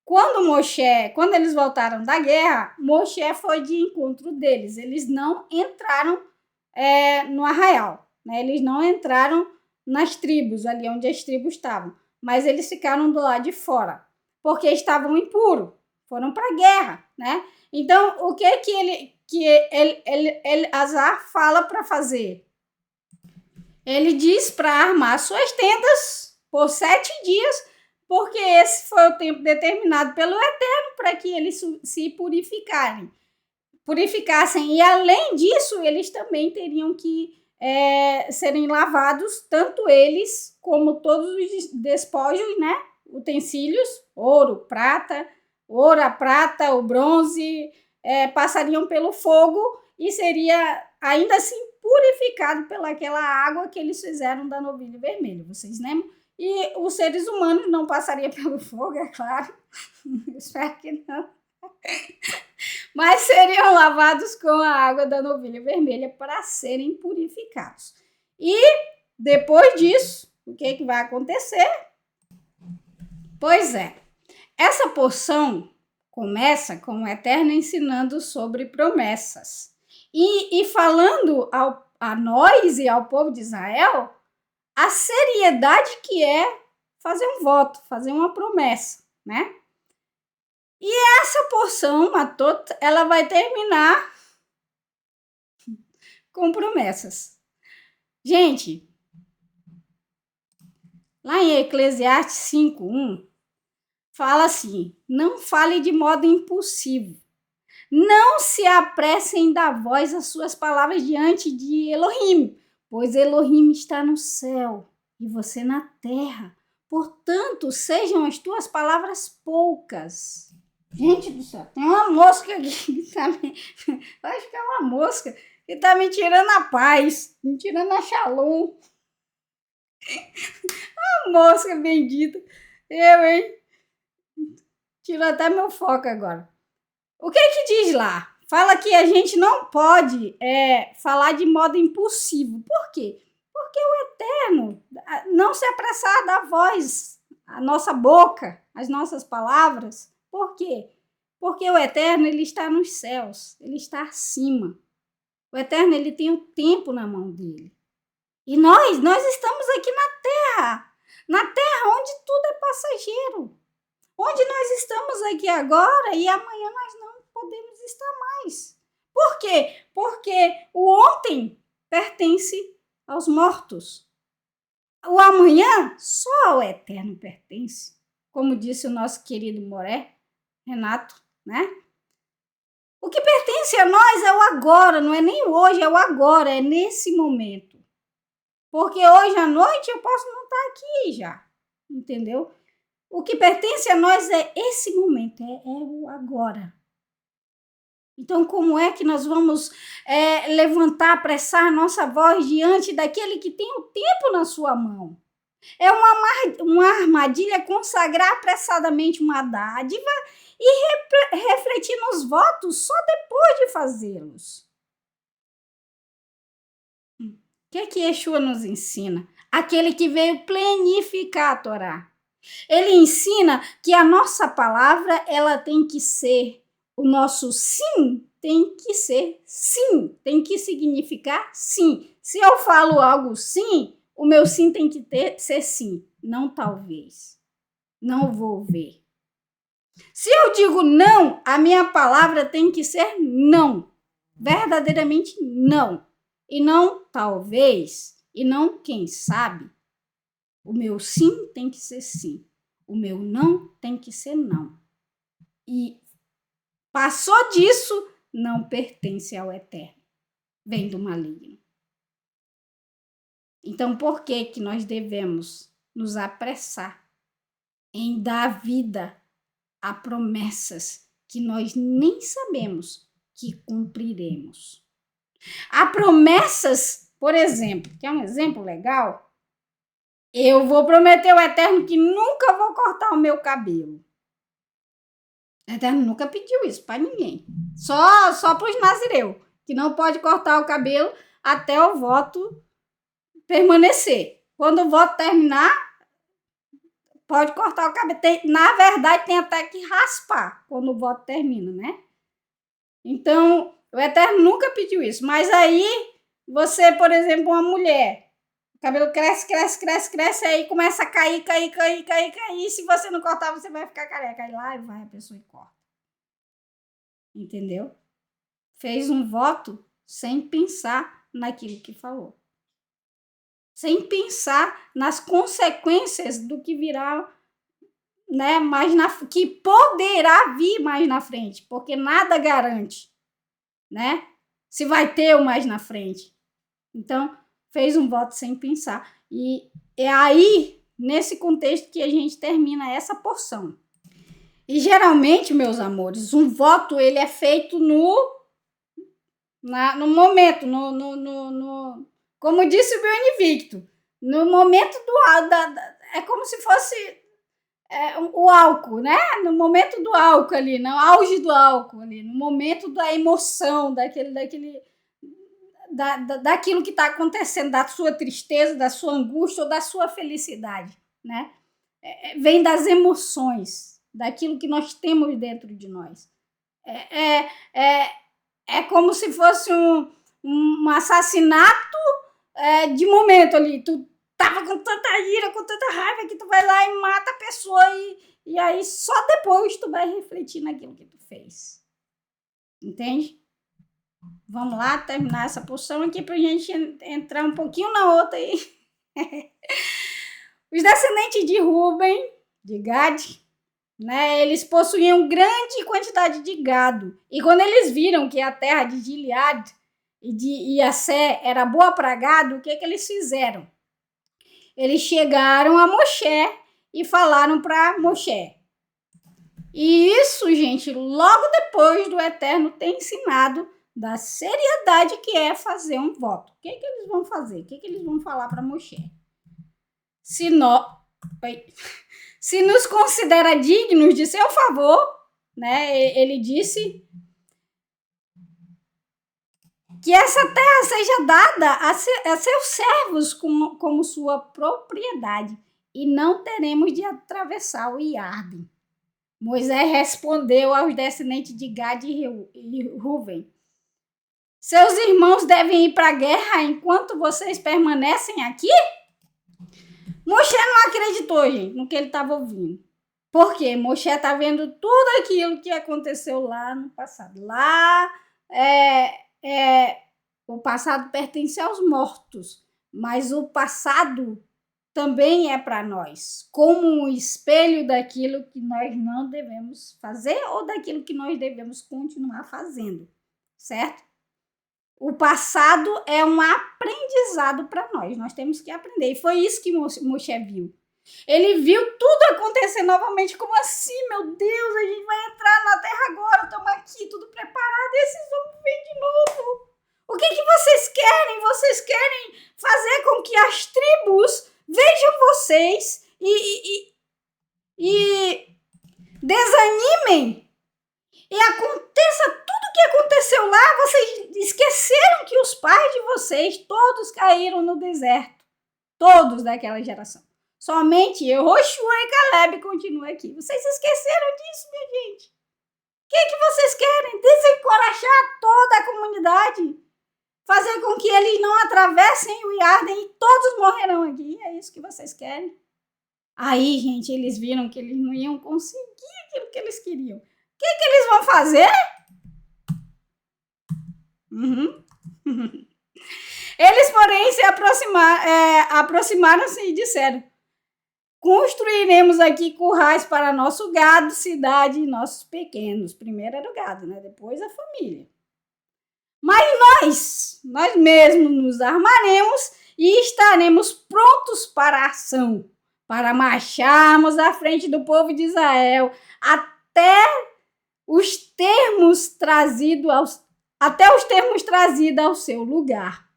quando eles voltaram da guerra, Moshe foi de encontro deles. Eles não entraram no arraial, né? Eles não entraram nas tribos, ali onde as tribos estavam, mas eles ficaram do lado de fora, porque estavam impuros, foram para a guerra, né? Então, o que Elazar fala para fazer? Ele diz para armar suas tendas por 7 dias, porque esse foi o tempo determinado pelo Eterno para que eles se purificassem. E além disso, eles também teriam que serem lavados, tanto eles como todos os despojos, né? Utensílios, ouro, a prata, o bronze, passariam pelo fogo e seria ainda assim purificado pelaquela água que eles fizeram da novilha vermelha. Vocês lembram? E os seres humanos não passariam pelo fogo, é claro. Espero que não. Mas seriam lavados com a água da novilha vermelha para serem purificados. E depois disso, o que vai acontecer? Pois é, essa porção começa com o Eterno ensinando sobre promessas. E falando a nós e ao povo de Israel a seriedade que é fazer um voto, fazer uma promessa, né? E essa porção, ela vai terminar com promessas. Gente, lá em Eclesiastes 5:1, fala assim: não fale de modo impulsivo. Não se apressem em dar voz às suas palavras diante de Elohim, pois Elohim está no céu e você na terra. Portanto, sejam as tuas palavras poucas. Gente do céu, tem uma mosca aqui que tá me... Acho que é uma mosca que tá me tirando a paz, me tirando a shalom. A mosca bendita. Eu, hein? Tirou até meu foco agora. O que diz lá? Fala que a gente não pode falar de modo impulsivo. Por quê? Porque o Eterno não se apressar a dar voz à nossa boca, às nossas palavras. Por quê? Porque o Eterno, ele está nos céus, ele está acima. O Eterno, ele tem o tempo na mão dele. E nós estamos aqui na terra onde tudo é passageiro. Onde nós estamos aqui agora e amanhã nós não podemos estar mais. Por quê? Porque o ontem pertence aos mortos. O amanhã só ao Eterno pertence. Como disse o nosso querido Moré, Renato, né? O que pertence a nós é o agora, não é nem o hoje, é o agora, é nesse momento. Porque hoje à noite eu posso não estar aqui já, entendeu? O que pertence a nós é esse momento, é o agora. Então, como é que nós vamos levantar, apressar nossa voz diante daquele que tem o tempo na sua mão? É uma armadilha consagrar apressadamente uma dádiva e refletir nos votos só depois de fazê-los. O que Yeshua nos ensina? Aquele que veio plenificar a Torá. Ele ensina que a nossa palavra, ela tem que ser, o nosso sim tem que ser sim, tem que significar sim. Se eu falo algo sim, o meu sim tem que ser sim, não talvez, não vou ver. Se eu digo não, a minha palavra tem que ser não, verdadeiramente não, e não talvez, e não quem sabe. O meu sim tem que ser sim. O meu não tem que ser não. E passou disso, não pertence ao Eterno. Vem do maligno. Então, por que nós devemos nos apressar em dar vida a promessas que nós nem sabemos que cumpriremos. Há promessas, por exemplo, que é um exemplo legal, eu vou prometer ao Eterno que nunca vou cortar o meu cabelo. O Eterno nunca pediu isso para ninguém. Só para os nazireus, que não pode cortar o cabelo até o voto permanecer. Quando o voto terminar, pode cortar o cabelo. Na verdade, tem até que raspar quando o voto termina, né? Então, o Eterno nunca pediu isso. Mas aí, você, por exemplo, uma mulher, o cabelo cresce, aí começa a cair. Se você não cortar, você vai ficar careca. Aí lá vai a pessoa e corta. Entendeu? Fez um voto sem pensar naquilo que falou. Sem pensar nas consequências do que virá, né, que poderá vir mais na frente, porque nada garante, né, se vai ter o mais na frente. Então, fez um voto sem pensar. E é aí, nesse contexto, que a gente termina essa porção. E geralmente, meus amores, um voto ele é feito no momento, como disse o Benedicto, no momento é como se fosse o álcool, né? No momento do álcool ali, no auge do álcool ali, no momento da emoção, daquilo que está acontecendo, da sua tristeza, da sua angústia ou da sua felicidade, né? Vem das emoções, daquilo que nós temos dentro de nós. É como se fosse um assassinato de momento ali. Tu tava com tanta ira, com tanta raiva que tu vai lá e mata a pessoa e aí só depois tu vai refletir naquilo que tu fez. Entende? Vamos lá terminar essa porção aqui pra gente entrar um pouquinho na outra aí. Os descendentes de Ruben, de Gad, né, eles possuíam grande quantidade de gado. E quando eles viram que a terra de Gilead e de Iassé era boa para gado, o que eles fizeram? Eles chegaram a Moshe e falaram para Moshe. E isso, gente, logo depois do Eterno ter ensinado da seriedade que é fazer um voto. O que eles vão fazer? O que eles vão falar para Moshe? Se nos considera dignos de seu favor, né? Ele disse que essa terra seja dada a seus servos como sua propriedade, e não teremos de atravessar o Iarden. Moisés respondeu aos descendentes de Gad e Ruben: seus irmãos devem ir para a guerra enquanto vocês permanecem aqui? Moshe não acreditou, gente, no que ele estava ouvindo. Porque Moshe está vendo tudo aquilo que aconteceu lá no passado. Lá, o passado pertence aos mortos, mas o passado também é para nós, como um espelho daquilo que nós não devemos fazer ou daquilo que nós devemos continuar fazendo, certo? O passado é um aprendizado para nós. Nós temos que aprender. E foi isso que Moshe viu. Ele viu tudo acontecer novamente. Como assim, meu Deus? A gente vai entrar na terra agora. Estamos aqui, tudo preparado. E esses homens vêm de novo. O que vocês querem? Vocês querem fazer com que as tribos vejam vocês e desanimem? E aconteça tudo que aconteceu lá, vocês esqueceram que os pais de vocês todos caíram no deserto. Todos daquela geração. Somente Yehoshua e Caleb continuam aqui. Vocês esqueceram disso, minha gente? O que vocês querem? Desencorajar toda a comunidade? Fazer com que eles não atravessem o Iarden e todos morrerão aqui? É isso que vocês querem? Aí, gente, eles viram que eles não iam conseguir aquilo que eles queriam. O que eles vão fazer? Eles, porém, se aproximaram-se e disseram: construiremos aqui currais para nosso gado, cidade e nossos pequenos. Primeiro era o gado, né? Depois a família. Mas nós mesmos nos armaremos e estaremos prontos para a ação, para marcharmos à frente do povo de Israel até os termos trazidos ao seu lugar.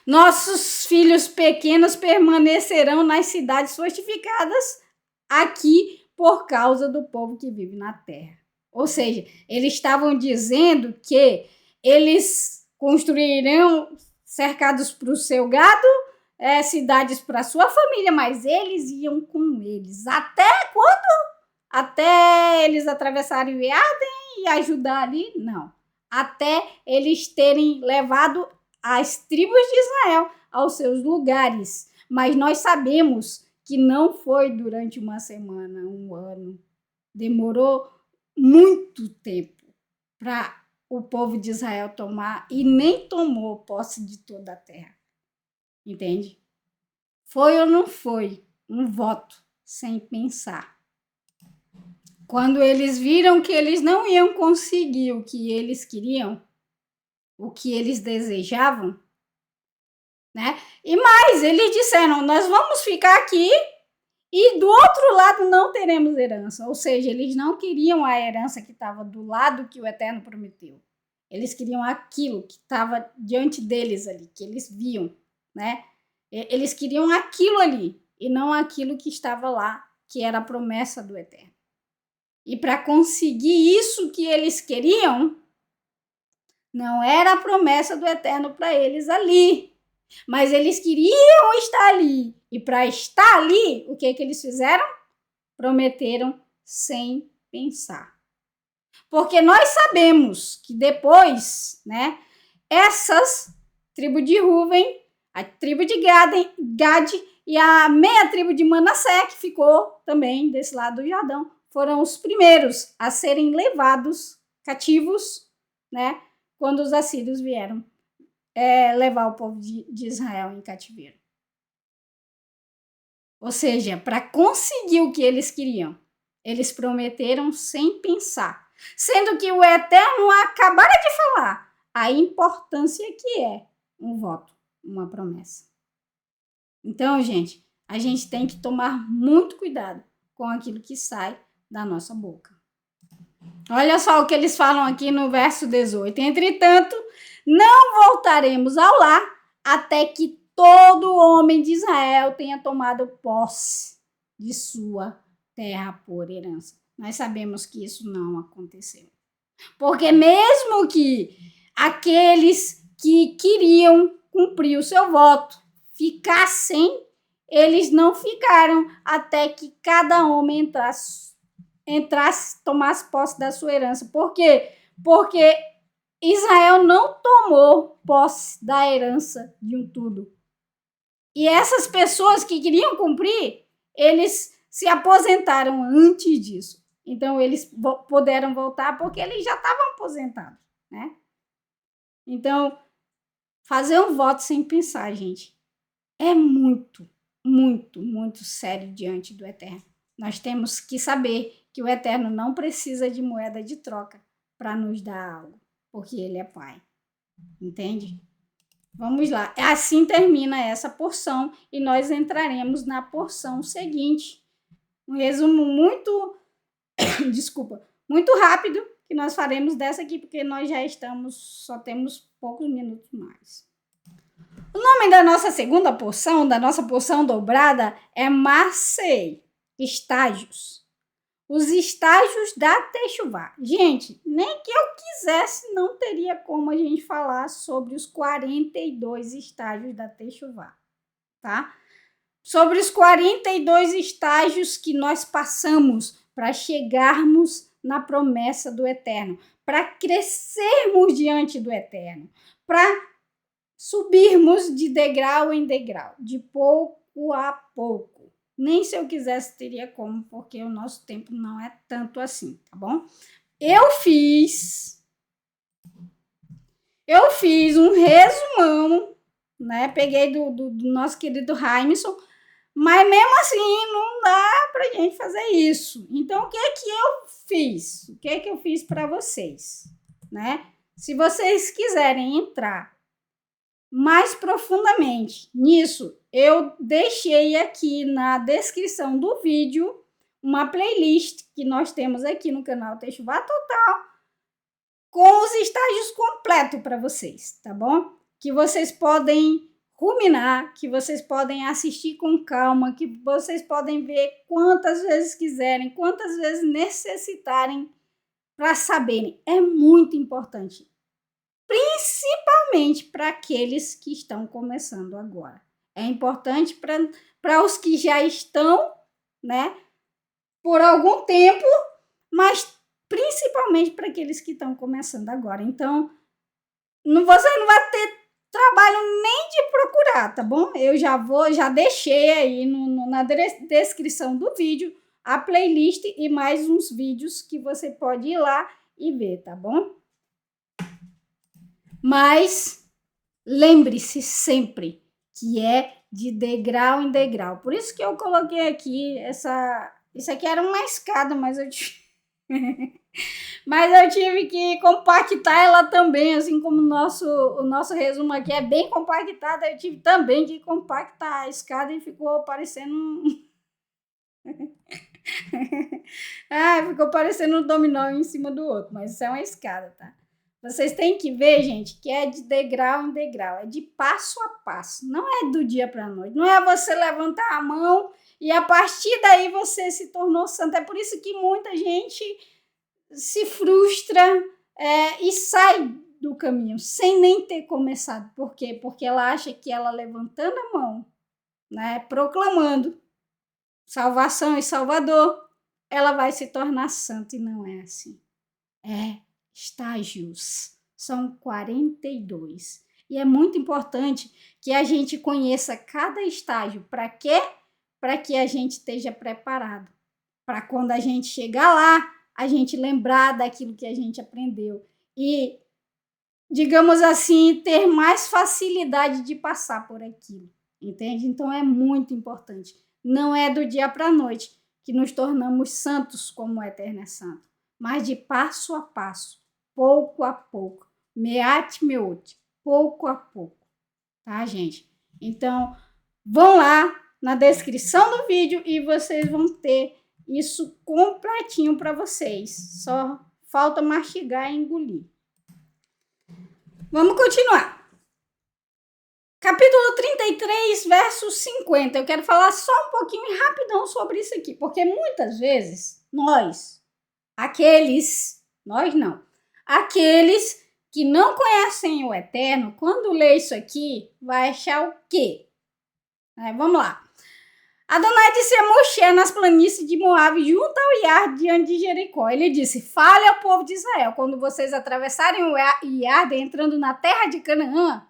Nossos filhos pequenos permanecerão nas cidades fortificadas aqui por causa do povo que vive na terra. Ou seja, eles estavam dizendo que eles construirão cercados para o seu gado, cidades para a sua família, mas eles iam com eles. Até quando? Até eles atravessarem o Iarden e ajudar ali? Não. Até eles terem levado as tribos de Israel aos seus lugares. Mas nós sabemos que não foi durante uma semana, um ano. Demorou muito tempo para o povo de Israel tomar e nem tomou posse de toda a terra. Entende? Foi ou não foi um voto sem pensar. Quando eles viram que eles não iam conseguir o que eles queriam, o que eles desejavam, né? E mais, eles disseram, nós vamos ficar aqui e do outro lado não teremos herança. Ou seja, eles não queriam a herança que estava do lado que o Eterno prometeu. Eles queriam aquilo que estava diante deles ali, que eles viam, né? Eles queriam aquilo ali e não aquilo que estava lá, que era a promessa do Eterno. E para conseguir isso que eles queriam, não era a promessa do Eterno para eles ali. Mas eles queriam estar ali. E para estar ali, o que eles fizeram? Prometeram sem pensar. Porque nós sabemos que depois, né, essas tribo de Ruben, a tribo de Gad e a meia tribo de Manassé, que ficou também desse lado do Jordão, foram os primeiros a serem levados cativos, né, quando os assírios vieram levar o povo de Israel em cativeiro. Ou seja, para conseguir o que eles queriam, eles prometeram sem pensar. Sendo que o Eterno acabara de falar a importância que é um voto, uma promessa. Então, gente, a gente tem que tomar muito cuidado com aquilo que sai da nossa boca. Olha só o que eles falam aqui no verso 18. Entretanto, não voltaremos ao lar até que todo homem de Israel tenha tomado posse de sua terra por herança. Nós sabemos que isso não aconteceu. Porque mesmo que aqueles que queriam cumprir o seu voto ficassem, eles não ficaram até que cada homem tomasse posse da sua herança. Por quê? Porque Israel não tomou posse da herança de um tudo. E essas pessoas que queriam cumprir, eles se aposentaram antes disso. Então, eles puderam voltar porque eles já estavam aposentados, né? Então, fazer um voto sem pensar, gente, é muito, muito, muito sério diante do Eterno. Nós temos que saber que o Eterno não precisa de moeda de troca para nos dar algo, porque Ele é Pai. Entende? Vamos lá. Assim termina essa porção e nós entraremos na porção seguinte. Um resumo muito muito rápido que nós faremos dessa aqui, porque nós já só temos poucos minutos mais. O nome da nossa segunda porção, da nossa porção dobrada, é Massei, estágios. Os estágios da Techuvá. Gente, nem que eu quisesse, não teria como a gente falar sobre os 42 estágios da Techuvá, tá? Sobre os 42 estágios que nós passamos para chegarmos na promessa do Eterno, para crescermos diante do Eterno, para subirmos de degrau em degrau, de pouco a pouco. Nem se eu quisesse teria como, porque o nosso tempo não é tanto assim, tá bom? Eu fiz um resumão, né? Peguei do nosso querido Raimson, mas mesmo assim não dá pra gente fazer isso. Então, o que é que eu fiz? O que é que eu fiz para vocês, né? Se vocês quiserem entrar mais profundamente nisso, eu deixei aqui na descrição do vídeo uma playlist que nós temos aqui no canal Techuvá Total com os estágios completos para vocês, tá bom? Que vocês podem ruminar, que vocês podem assistir com calma, que vocês podem ver quantas vezes quiserem, quantas vezes necessitarem para saberem. É muito importante, principalmente para aqueles que estão começando agora. É importante para os que já estão, né, por algum tempo, mas principalmente para aqueles que estão começando agora. Então, você não vai ter trabalho nem de procurar, tá bom? Eu já deixei aí na descrição do vídeo a playlist e mais uns vídeos que você pode ir lá e ver, tá bom? Mas lembre-se sempre que é de degrau em degrau. Por isso que eu coloquei aqui isso aqui era uma escada, mas eu tive que compactar ela também, assim como o nosso resumo aqui é bem compactado, eu tive também que compactar a escada e ficou parecendo ficou parecendo um dominó em cima do outro, mas isso é uma escada, tá? Vocês têm que ver, gente, que é de degrau em degrau, é de passo a passo, não é do dia para a noite, não é você levantar a mão e a partir daí você se tornou santo. É por isso que muita gente se frustra e sai do caminho sem nem ter começado. Por quê? Porque ela acha que ela levantando a mão, né, proclamando salvação e Salvador, ela vai se tornar santa, e não é assim. É estágios, são 42. E é muito importante que a gente conheça cada estágio. Para quê? Para que a gente esteja preparado. Para quando a gente chegar lá, a gente lembrar daquilo que a gente aprendeu. E, digamos assim, ter mais facilidade de passar por aquilo. Entende? Então é muito importante. Não é do dia para a noite que nos tornamos santos como o Eterno é santo, mas de passo a passo, pouco a pouco, meat meot, pouco a pouco, tá, gente? Então, vão lá na descrição do vídeo e vocês vão ter isso completinho para vocês. Só falta mastigar e engolir. Vamos continuar. Capítulo 33, verso 50. Eu quero falar só um pouquinho rapidão sobre isso aqui, porque muitas vezes aqueles que não conhecem o Eterno, quando lê isso aqui, vai achar o quê? Vamos lá. Adonai disse a Moshe nas planícies de Moabe, junto ao Iar, diante de Jericó. Ele disse: fale ao povo de Israel, quando vocês atravessarem o Iar, entrando na terra de Canaã,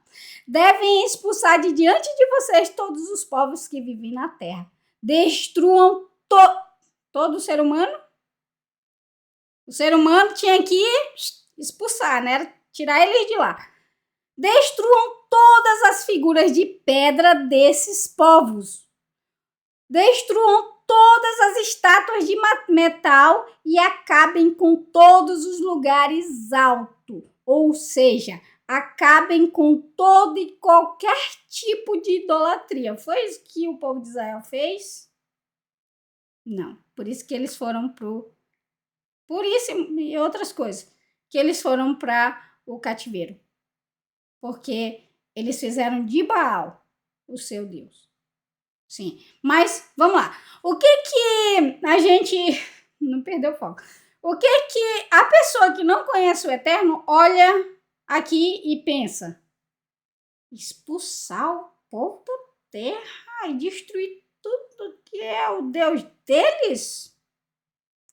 devem expulsar de diante de vocês todos os povos que vivem na terra. Destruam todo ser humano. O ser humano tinha que expulsar, né? Tirar eles de lá. Destruam todas as figuras de pedra desses povos. Destruam todas as estátuas de metal e acabem com todos os lugares altos. Ou seja, acabem com todo e qualquer tipo de idolatria. Foi isso que o povo de Israel fez? Não. Por isso que eles foram por isso e outras coisas, que eles foram para o cativeiro. Porque eles fizeram de Baal o seu Deus. Sim. Mas, vamos lá. O que a gente... Não perdeu o foco. O que a pessoa que não conhece o Eterno olha aqui e pensa: expulsar o povo da terra e destruir tudo que é o Deus deles?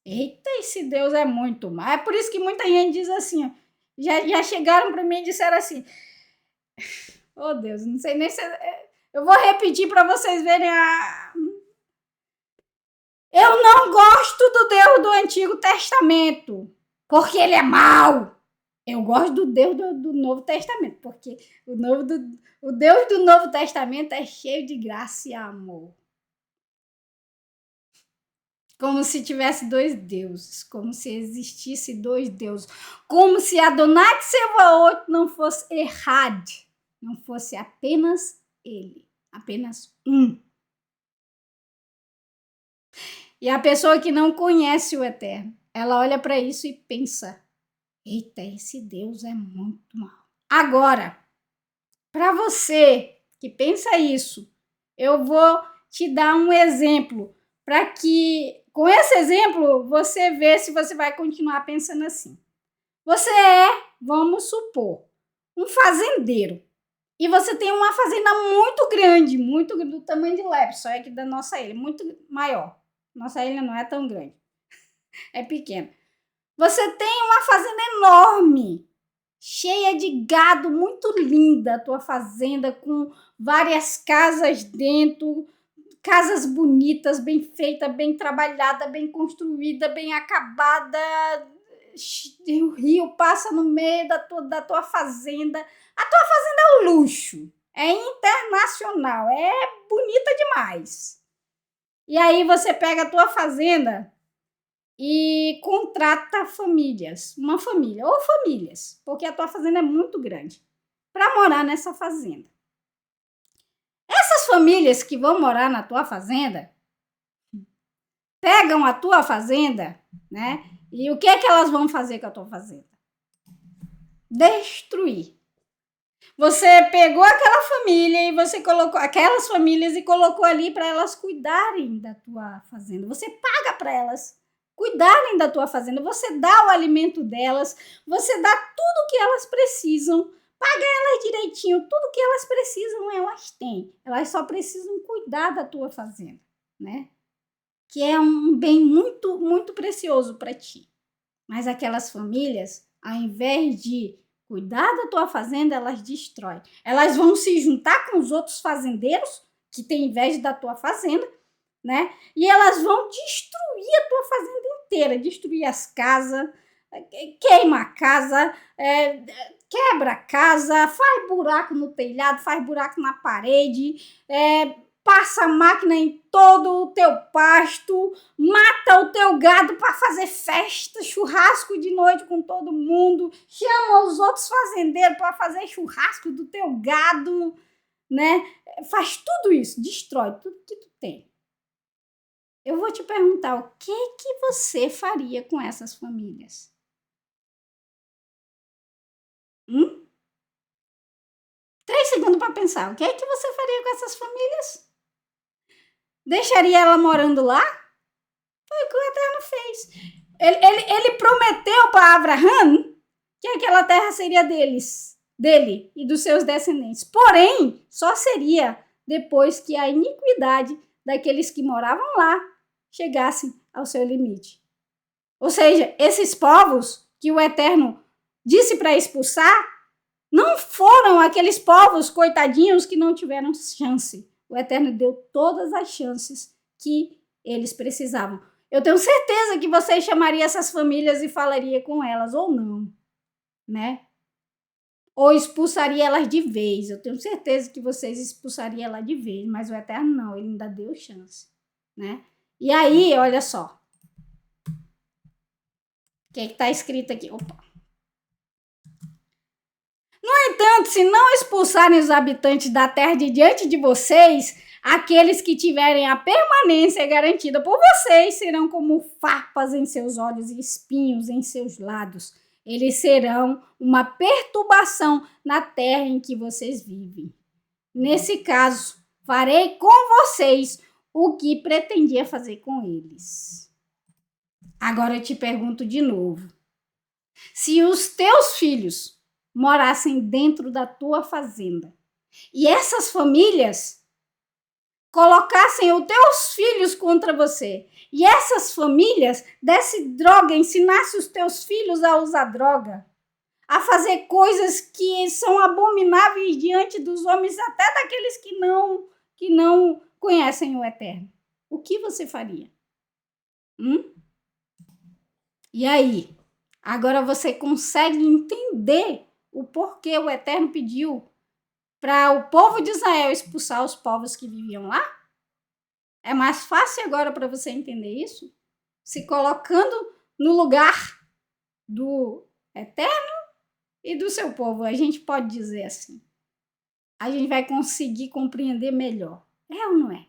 Eita, esse Deus é muito mal. É por isso que muita gente diz assim, ó, já chegaram para mim e disseram assim: oh Deus, não sei nem se... Eu vou repetir para vocês verem Eu não gosto do Deus do Antigo Testamento, porque ele é mau. Eu gosto do Deus do Novo Testamento, porque o Deus do Novo Testamento é cheio de graça e amor. Como se tivesse dois deuses, como se existisse dois deuses, como se Adonai Tsevaot não fosse Errad, não fosse apenas ele, apenas um. E a pessoa que não conhece o Eterno, ela olha para isso e pensa: eita, esse Deus é muito mau. Agora, para você que pensa isso, eu vou te dar um exemplo para que, com esse exemplo, você vê se você vai continuar pensando assim. Você vamos supor, um fazendeiro. E você tem uma fazenda muito grande, muito do tamanho de Lep, só é que da nossa ilha, muito maior. Nossa ilha não é tão grande, é pequena. Você tem uma fazenda enorme, cheia de gado, muito linda a tua fazenda, com várias casas dentro, casas bonitas, bem feita, bem trabalhada, bem construída, bem acabada. O rio passa no meio da tua fazenda. A tua fazenda é um luxo, é internacional, é bonita demais. E aí você pega a tua fazenda e contrata famílias, uma família ou famílias, porque a tua fazenda é muito grande, para morar nessa fazenda. Essas famílias que vão morar na tua fazenda pegam a tua fazenda, né? E o que é que elas vão fazer com a tua fazenda? Destruir. Você pegou aquela família e você colocou aquelas famílias e colocou ali para elas cuidarem da tua fazenda. Você paga para elas cuidarem da tua fazenda, você dá o alimento delas, você dá tudo que elas precisam, paga elas direitinho, tudo que elas precisam elas têm. Elas só precisam cuidar da tua fazenda, né? Que é um bem muito, muito precioso para ti. Mas aquelas famílias, ao invés de cuidar da tua fazenda, elas destroem. Elas vão se juntar com os outros fazendeiros que têm inveja da tua fazenda, né? E elas vão destruir a tua fazenda inteira, destruir as casas, queima a casa, quebra a casa, faz buraco no telhado, faz buraco na parede, passa a máquina em todo o teu pasto, mata o teu gado para fazer festa, churrasco de noite com todo mundo, chama os outros fazendeiros para fazer churrasco do teu gado, né? Faz tudo isso, destrói tudo que tu tem. Eu vou te perguntar, o que você faria com essas famílias? 3 segundos para pensar, o que você faria com essas famílias? Deixaria ela morando lá? Foi o que o Eterno fez. Ele prometeu para Abraão que aquela terra seria dele e dos seus descendentes. Porém, só seria depois que a iniquidade daqueles que moravam lá chegassem ao seu limite. Ou seja, esses povos que o Eterno disse para expulsar não foram aqueles povos coitadinhos que não tiveram chance. O Eterno deu todas as chances que eles precisavam. Eu tenho certeza que você chamaria essas famílias e falaria com elas, ou não, né? Ou expulsaria elas de vez. Eu tenho certeza que vocês expulsariam ela de vez, mas o Eterno não, ele ainda deu chance, né? E aí, olha só. O que está escrito aqui? Opa. No entanto, se não expulsarem os habitantes da terra de diante de vocês, aqueles que tiverem a permanência garantida por vocês serão como farpas em seus olhos e espinhos em seus lados. Eles serão uma perturbação na terra em que vocês vivem. Nesse caso, farei com vocês o que pretendia fazer com eles. Agora eu te pergunto de novo. Se os teus filhos morassem dentro da tua fazenda e essas famílias colocassem os teus filhos contra você e essas famílias dessem droga, ensinassem os teus filhos a usar droga, a fazer coisas que são abomináveis diante dos homens, até daqueles que não conhecem o Eterno, o que você faria? E aí? Agora você consegue entender o porquê o Eterno pediu para o povo de Israel expulsar os povos que viviam lá? É mais fácil agora para você entender isso? Se colocando no lugar do Eterno e do seu povo, a gente pode dizer assim. a gente vai conseguir compreender melhor. É ou não é?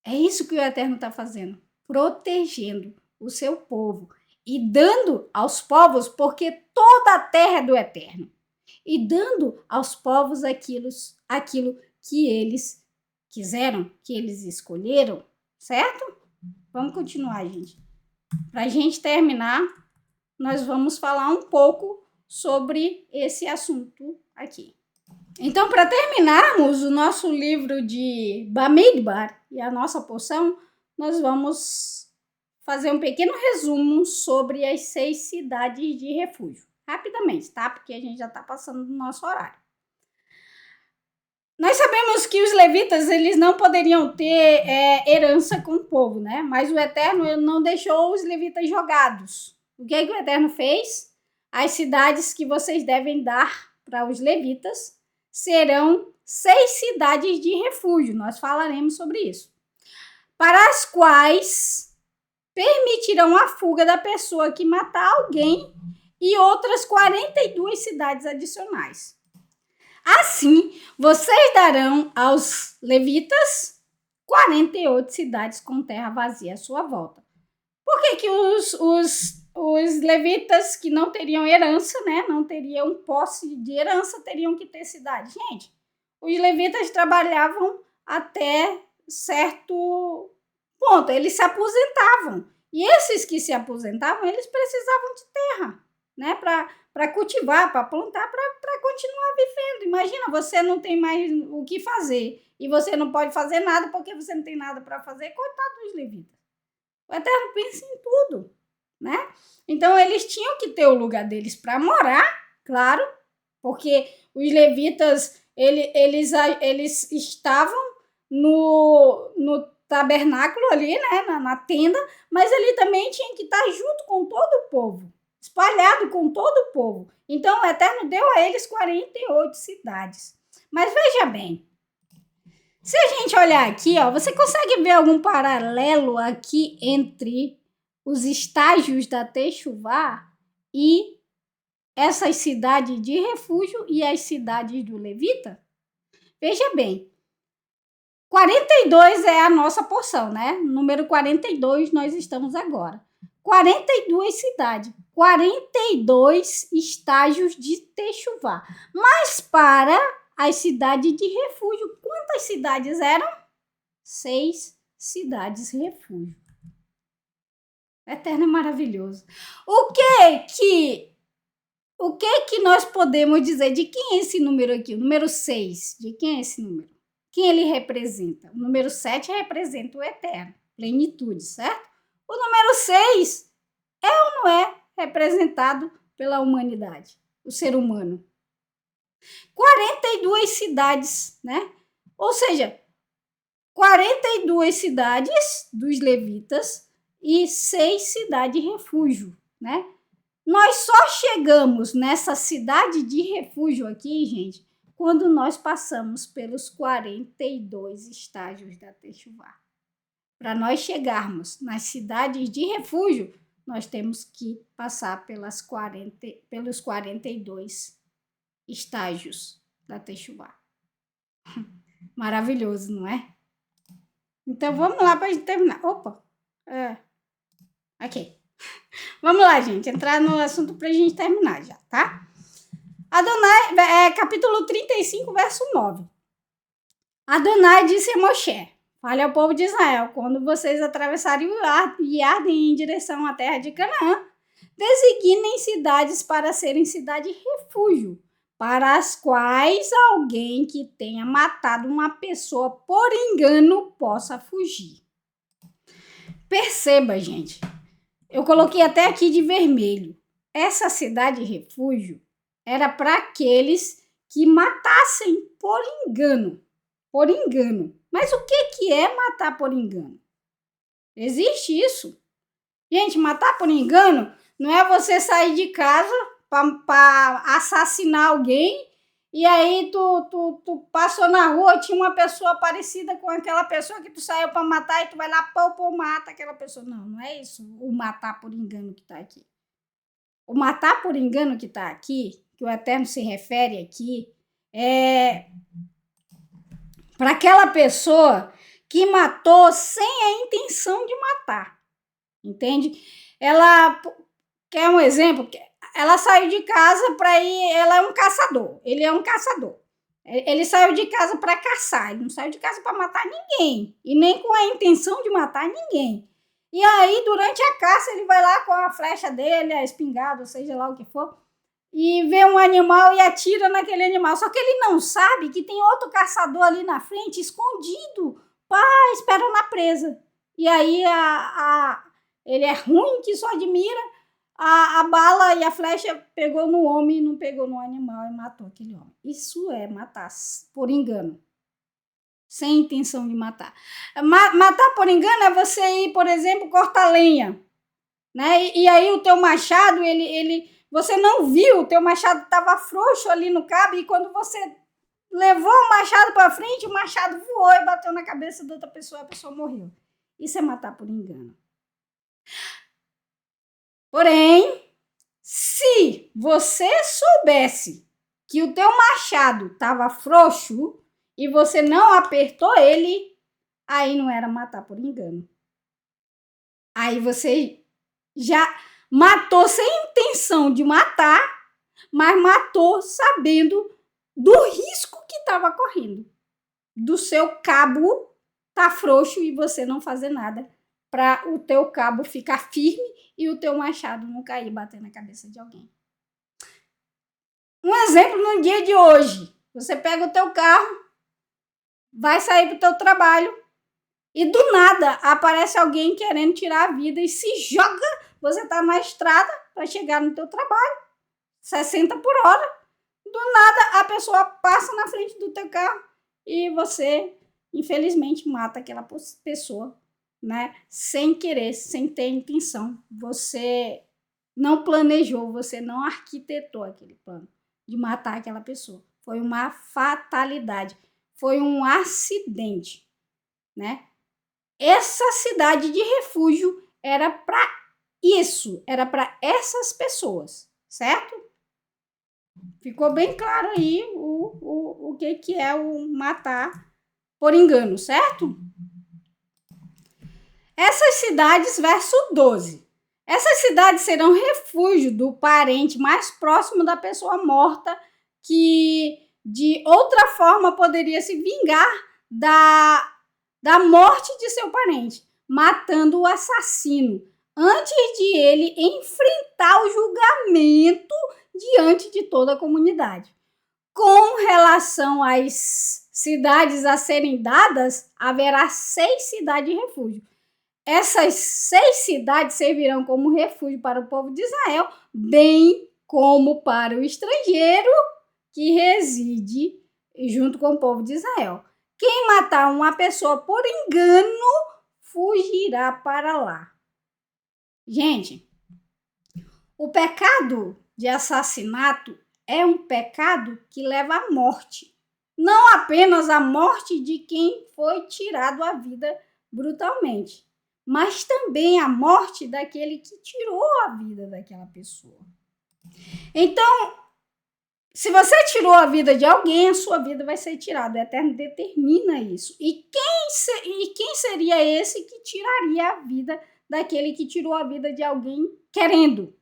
É isso que o Eterno está fazendo, protegendo o seu povo e dando aos povos, porque toda a terra é do Eterno, e dando aos povos aquilo que eles quiseram, que eles escolheram, certo? Vamos continuar, gente. Para a gente terminar, nós vamos falar um pouco sobre esse assunto aqui. Então, para terminarmos o nosso livro de Bamidbar e a nossa porção, nós vamos fazer um pequeno resumo sobre as 6 cidades de refúgio. Rapidamente, tá? Porque a gente já está passando do nosso horário. Nós sabemos que os levitas eles não poderiam ter herança com o povo, né? Mas o Eterno não deixou os levitas jogados. O que o Eterno fez? As cidades que vocês devem dar para os levitas serão 6 cidades de refúgio. Nós falaremos sobre isso. Para as quais permitirão a fuga da pessoa que matar alguém e outras 42 cidades adicionais. Assim, vocês darão aos levitas 48 cidades com terra vazia à sua volta. Por que os levitas que não teriam herança, né, não teriam posse de herança, teriam que ter cidade? Gente, os levitas trabalhavam até certo ponto, eles se aposentavam. E esses que se aposentavam, eles precisavam de terra, né, para cultivar, para plantar, para continuar vivendo. Imagina, você não tem mais o que fazer e você não pode fazer nada porque você não tem nada para fazer. Coitado dos levitas. O Eterno pensa em tudo, né? Então, eles tinham que ter o lugar deles para morar, claro, porque os levitas, eles estavam no tabernáculo ali, né, na tenda, mas ele também tinha que estar junto com todo o povo, espalhado com todo o povo. Então, o Eterno deu a eles 48 cidades. Mas veja bem, se a gente olhar aqui, ó, você consegue ver algum paralelo aqui entre os estágios da Techuvá e essas cidades de refúgio e as cidades do Levita? Veja bem, 42 é a nossa porção, né? Número 42 nós estamos agora. 42 cidades, 42 estágios de Techuvá. Mas para as cidades de refúgio, quantas cidades eram? 6 cidades refúgio. Eterno é maravilhoso. O que nós podemos dizer? De quem é esse número aqui? O número 6. De quem é esse número? Quem ele representa? O número 7 representa o Eterno, plenitude, certo? O número 6 é ou não é representado pela humanidade, o ser humano? 42 cidades, né? Ou seja, 42 cidades dos levitas e 6 cidades de refúgio, né? Nós só chegamos nessa cidade de refúgio aqui, gente, quando nós passamos pelos 42 estágios da Techuvá. Para nós chegarmos nas cidades de refúgio, nós temos que passar pelos 42 estágios da Techuvá. Maravilhoso, não é? Então, vamos lá para a gente terminar. Opa! Ok. Vamos lá, gente. Entrar no assunto para a gente terminar já, tá? Adonai, capítulo 35, verso 9. Adonai disse a Moshe: fale ao povo de Israel, quando vocês atravessarem o Iarden em direção à terra de Canaã, designem cidades para serem cidade refúgio, para as quais alguém que tenha matado uma pessoa por engano possa fugir. Perceba, gente, eu coloquei até aqui de vermelho. Essa cidade refúgio era para aqueles que matassem por engano. Por engano. Mas o que é matar por engano? Existe isso? Gente, matar por engano não é você sair de casa para assassinar alguém e aí tu passou na rua, tinha uma pessoa parecida com aquela pessoa que tu saiu para matar e tu vai lá, mata aquela pessoa. Não, não é isso o matar por engano que está aqui. O matar por engano que está aqui, que o Eterno se refere aqui, para aquela pessoa que matou sem a intenção de matar, entende? Ela, quer um exemplo? Ela saiu de casa para ir, ela é um caçador, ele é um caçador. Ele saiu de casa para caçar, ele não saiu de casa para matar ninguém, e nem com a intenção de matar ninguém. E aí, durante a caça, ele vai lá com a flecha dele, a espingarda, ou seja lá o que for, e vê um animal e atira naquele animal. Só que ele não sabe que tem outro caçador ali na frente, escondido, esperando a presa. E aí ele é ruim que só admira, a bala e a flecha pegou no homem e não pegou no animal e matou aquele homem. Isso é matar por engano, sem intenção de matar. Matar por engano é você ir, por exemplo, cortar lenha, né? E aí o teu machado, você não viu, o teu machado estava frouxo ali no cabo, e quando você levou o machado para frente, o machado voou e bateu na cabeça da outra pessoa, a pessoa morreu. Isso é matar por engano. Porém, se você soubesse que o teu machado estava frouxo e você não apertou ele, aí não era matar por engano. Aí você já matou sem intenção de matar, mas matou sabendo do risco que estava correndo. Do seu cabo tá frouxo e você não fazer nada para o teu cabo ficar firme e o teu machado não cair e bater na cabeça de alguém. Um exemplo no dia de hoje. Você pega o teu carro, vai sair pro teu trabalho e do nada aparece alguém querendo tirar a vida e se joga. Você tá na estrada para chegar no teu trabalho, 60 por hora. Do nada a pessoa passa na frente do teu carro e você, infelizmente, mata aquela pessoa, né? Sem querer, sem ter intenção. Você não planejou, você não arquitetou aquele plano de matar aquela pessoa. Foi uma fatalidade, foi um acidente, né? Essa cidade de refúgio era para isso, era para essas pessoas, certo? Ficou bem claro aí o que é o matar por engano, certo? Essas cidades, verso 12. Essas cidades serão refúgio do parente mais próximo da pessoa morta, que de outra forma poderia se vingar da morte de seu parente, matando o assassino, antes de ele enfrentar o julgamento diante de toda a comunidade. Com relação às cidades a serem dadas, haverá 6 cidades de refúgio. Essas 6 cidades servirão como refúgio para o povo de Israel, bem como para o estrangeiro que reside junto com o povo de Israel. Quem matar uma pessoa por engano fugirá para lá. Gente, o pecado de assassinato é um pecado que leva à morte. Não apenas à morte de quem foi tirado a vida brutalmente, mas também a morte daquele que tirou a vida daquela pessoa. Então, se você tirou a vida de alguém, a sua vida vai ser tirada. O Eterno determina isso. E quem seria esse que tiraria a vida daquele que tirou a vida de alguém querendo?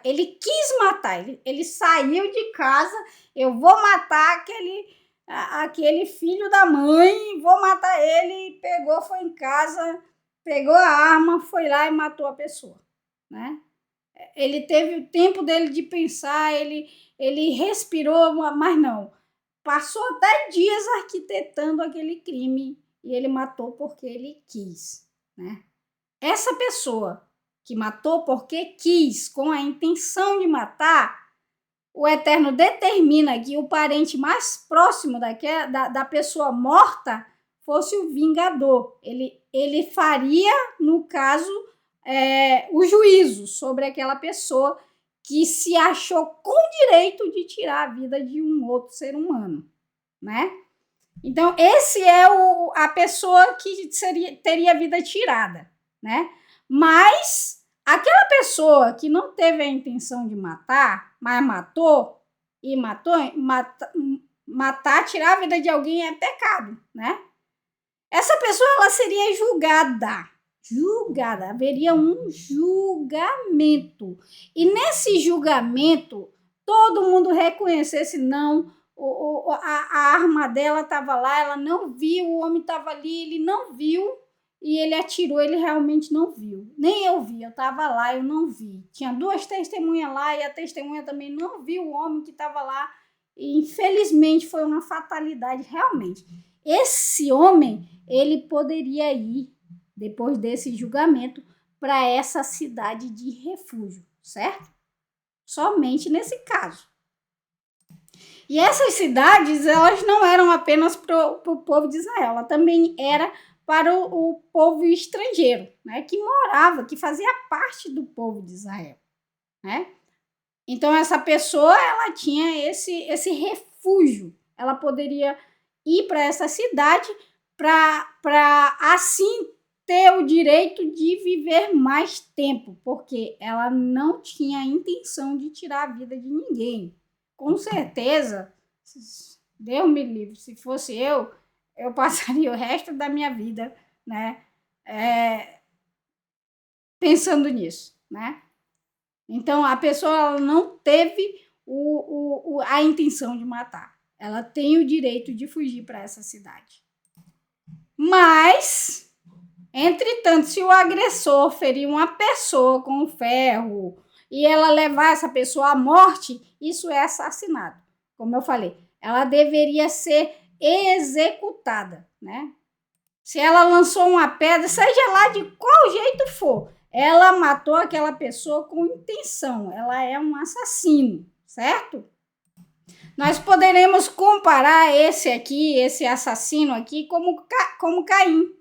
Ele quis matar, ele saiu de casa, eu vou matar aquele filho da mãe, vou matar ele, pegou, foi em casa, pegou a arma, foi lá e matou a pessoa, né? Ele teve o tempo dele de pensar, ele respirou, mas não. Passou 10 dias arquitetando aquele crime e ele matou porque ele quis, né? Essa pessoa que matou porque quis, com a intenção de matar, o Eterno determina que o parente mais próximo da pessoa morta fosse o vingador. Ele faria, no caso, o juízo sobre aquela pessoa que se achou com direito de tirar a vida de um outro ser humano, né? Então, esse é a pessoa que teria a vida tirada, né? Mas aquela pessoa que não teve a intenção de matar, mas matou Matar, tirar a vida de alguém é pecado, né? Essa pessoa, ela seria julgada. Haveria um julgamento. E nesse julgamento, todo mundo reconhecesse, não, a arma dela estava lá, ela não viu, o homem estava ali, ele não viu, e ele atirou, ele realmente não viu. Nem eu vi, eu estava lá, eu não vi. Tinha 2 testemunhas lá, e a testemunha também não viu o homem que estava lá, e infelizmente foi uma fatalidade, realmente. Esse homem, ele poderia ir, depois desse julgamento, para essa cidade de refúgio, certo? Somente nesse caso. E essas cidades, elas não eram apenas para o povo de Israel, ela também era para o povo estrangeiro, né, que morava, que fazia parte do povo de Israel, né? Então, essa pessoa, ela tinha esse refúgio, ela poderia ir para essa cidade para assim ter o direito de viver mais tempo, porque ela não tinha a intenção de tirar a vida de ninguém. Com certeza, Deus me livre, se fosse eu passaria o resto da minha vida, né, pensando nisso, né? Então, a pessoa ela não teve a intenção de matar. Ela tem o direito de fugir para essa cidade. Mas, entretanto, se o agressor ferir uma pessoa com ferro e ela levar essa pessoa à morte, isso é assassinato. Como eu falei, ela deveria ser executada, né? Se ela lançou uma pedra, seja lá de qual jeito for, ela matou aquela pessoa com intenção, ela é um assassino, certo? Nós poderemos comparar esse assassino aqui, como Caim.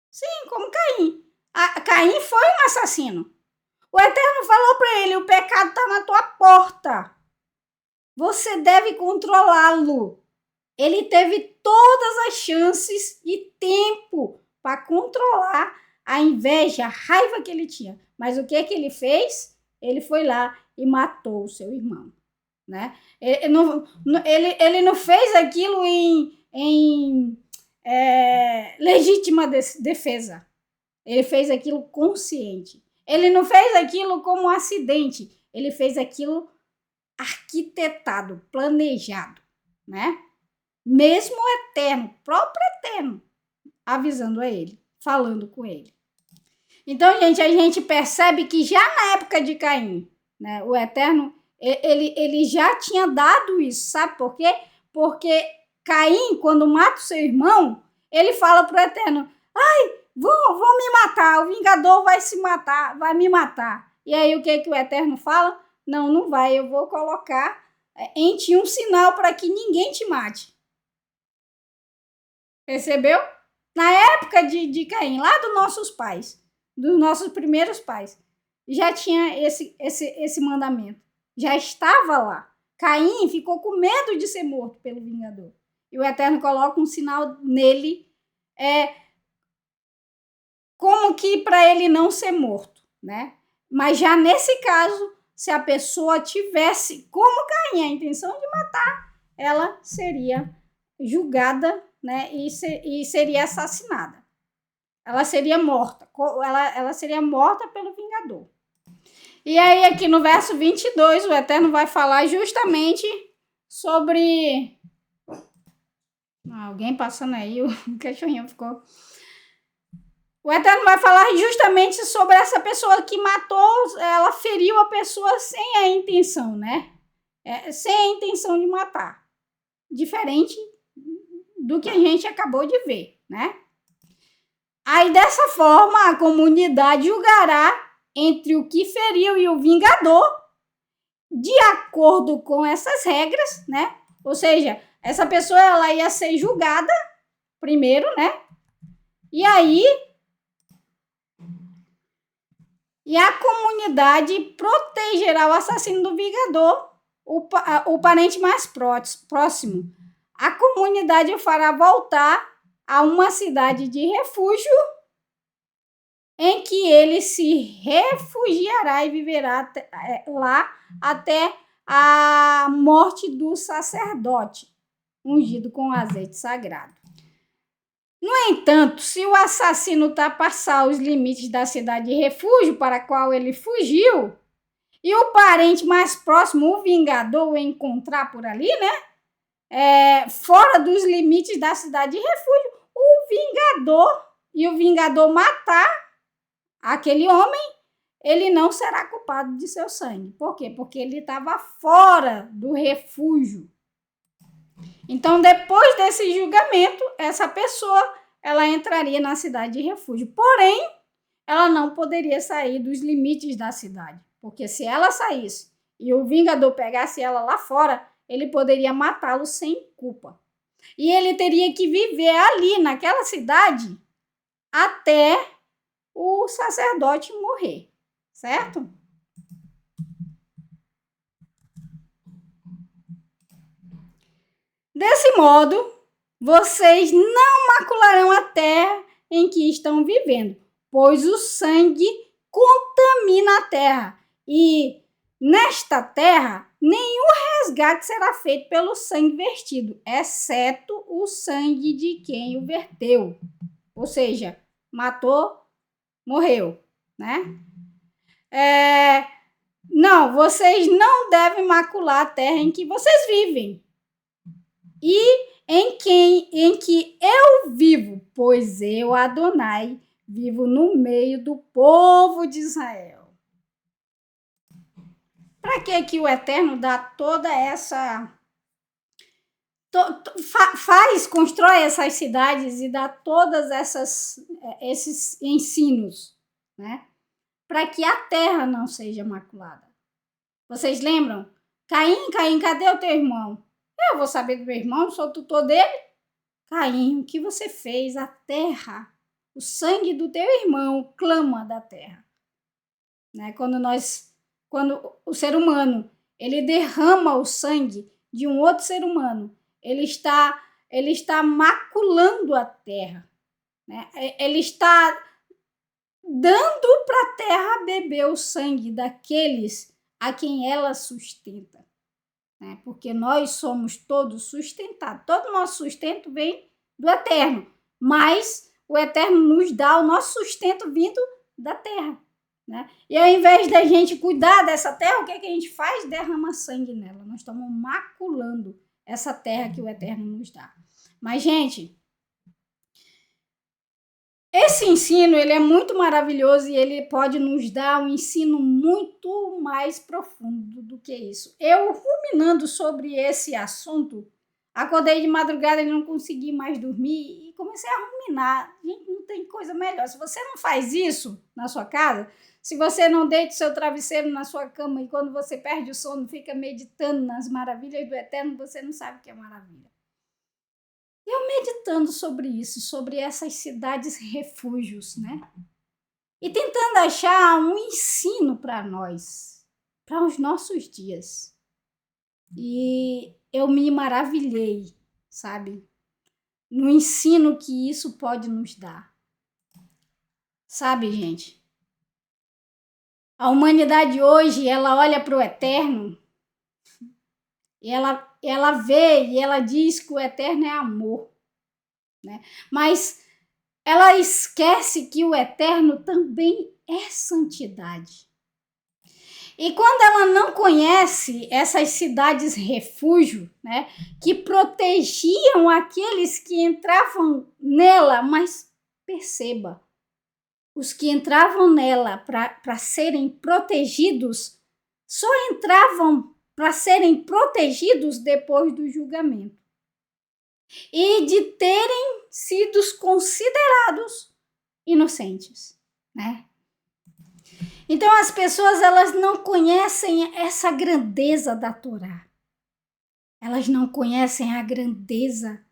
Sim, como Caim. Caim foi um assassino. O Eterno falou para ele, o pecado está na tua porta. Você deve controlá-lo. Ele teve todas as chances e tempo para controlar a inveja, a raiva que ele tinha. Mas o que ele fez? Ele foi lá e matou o seu irmão, né? Ele não fez aquilo em legítima defesa. Ele fez aquilo consciente. Ele não fez aquilo como um acidente. Ele fez aquilo arquitetado, planejado, né? Mesmo o Eterno, próprio Eterno, avisando a ele, falando com ele. Então, gente, a gente percebe que já na época de Caim, né, o Eterno, ele já tinha dado isso, sabe por quê? Porque Caim, quando mata o seu irmão, ele fala pro Eterno, ai, vão me matar, o vingador vai se matar, vai me matar. E aí o que o Eterno fala? Não vai, eu vou colocar em ti um sinal para que ninguém te mate. Percebeu? Na época de Caim, lá dos nossos pais, dos nossos primeiros pais, já tinha esse mandamento. Já estava lá. Caim ficou com medo de ser morto pelo vingador. E o Eterno coloca um sinal nele, como que para ele não ser morto, né? Mas já nesse caso, se a pessoa tivesse, como Caim, a intenção de matar, ela seria julgada, né, e seria assassinada. Ela seria morta. Ela seria morta pelo vingador. E aí, aqui no verso 22, o Eterno vai falar justamente sobre... Alguém passando aí, o cachorrinho ficou... O Eterno vai falar justamente sobre essa pessoa que matou, ela feriu a pessoa sem a intenção, né? Sem a intenção de matar. Diferente do que a gente acabou de ver, né? Aí, dessa forma, a comunidade julgará entre o que feriu e o vingador, de acordo com essas regras, né? Ou seja, essa pessoa ela ia ser julgada primeiro, né? E aí, a comunidade protegerá o assassino do vingador, o parente mais próximo. A comunidade o fará voltar a uma cidade de refúgio em que ele se refugiará e viverá lá até a morte do sacerdote, ungido com azeite sagrado. No entanto, se o assassino ultrapassar os limites da cidade de refúgio para a qual ele fugiu, e o parente mais próximo, o vingador, o encontrar por ali, né? Fora dos limites da cidade de refúgio, o vingador matar aquele homem, ele não será culpado de seu sangue. Por quê? Porque ele estava fora do refúgio. Então, depois desse julgamento, essa pessoa, ela entraria na cidade de refúgio. Porém, ela não poderia sair dos limites da cidade. Porque se ela saísse e o vingador pegasse ela lá fora, ele poderia matá-lo sem culpa. E ele teria que viver ali, naquela cidade, até o sacerdote morrer, certo? Desse modo, vocês não macularão a terra em que estão vivendo, pois o sangue contamina a terra, e nesta terra nenhum resgate será feito pelo sangue vertido, exceto o sangue de quem o verteu. Ou seja, matou, morreu, né? Não, vocês não devem macular a terra em que vocês vivem e em que eu vivo, pois eu, Adonai, vivo no meio do povo de Israel. Para que o Eterno dá toda essa... constrói essas cidades e dá todas esses ensinos, né? Para que a terra não seja maculada. Vocês lembram? Caim, cadê o teu irmão? Eu vou saber do meu irmão, sou tutor dele. Caim, o que você fez? A terra, o sangue do teu irmão clama da terra. Né? Quando o ser humano, ele derrama o sangue de um outro ser humano, ele está maculando a terra. Né? Ele está dando para a terra beber o sangue daqueles a quem ela sustenta. Né? Porque nós somos todos sustentados. Todo o nosso sustento vem do Eterno, mas o Eterno nos dá o nosso sustento vindo da terra. Né? E ao invés da gente cuidar dessa terra, o que a gente faz? Derrama sangue nela. Nós estamos maculando essa terra que o Eterno nos dá. Mas, gente, esse ensino, ele é muito maravilhoso e ele pode nos dar um ensino muito mais profundo do que isso. Eu, ruminando sobre esse assunto, acordei de madrugada e não consegui mais dormir e comecei a ruminar. Gente, não tem coisa melhor. Se você não faz isso na sua casa, se você não deita o seu travesseiro na sua cama e quando você perde o sono fica meditando nas maravilhas do Eterno, você não sabe o que é maravilha. Eu meditando sobre isso, sobre essas cidades refúgios, né? E tentando achar um ensino para nós, para os nossos dias. E eu me maravilhei, sabe? No ensino que isso pode nos dar. Sabe, gente? A humanidade hoje, ela olha para o Eterno e ela vê e ela diz que o Eterno é amor, né? Mas ela esquece que o Eterno também é santidade. E quando ela não conhece essas cidades refúgio, né, que protegiam aqueles que entravam nela, mas perceba, os que entravam nela para serem protegidos, só entravam para serem protegidos depois do julgamento. E de terem sido considerados inocentes, né? Então as pessoas, elas não conhecem essa grandeza da Torá. Elas não conhecem a grandeza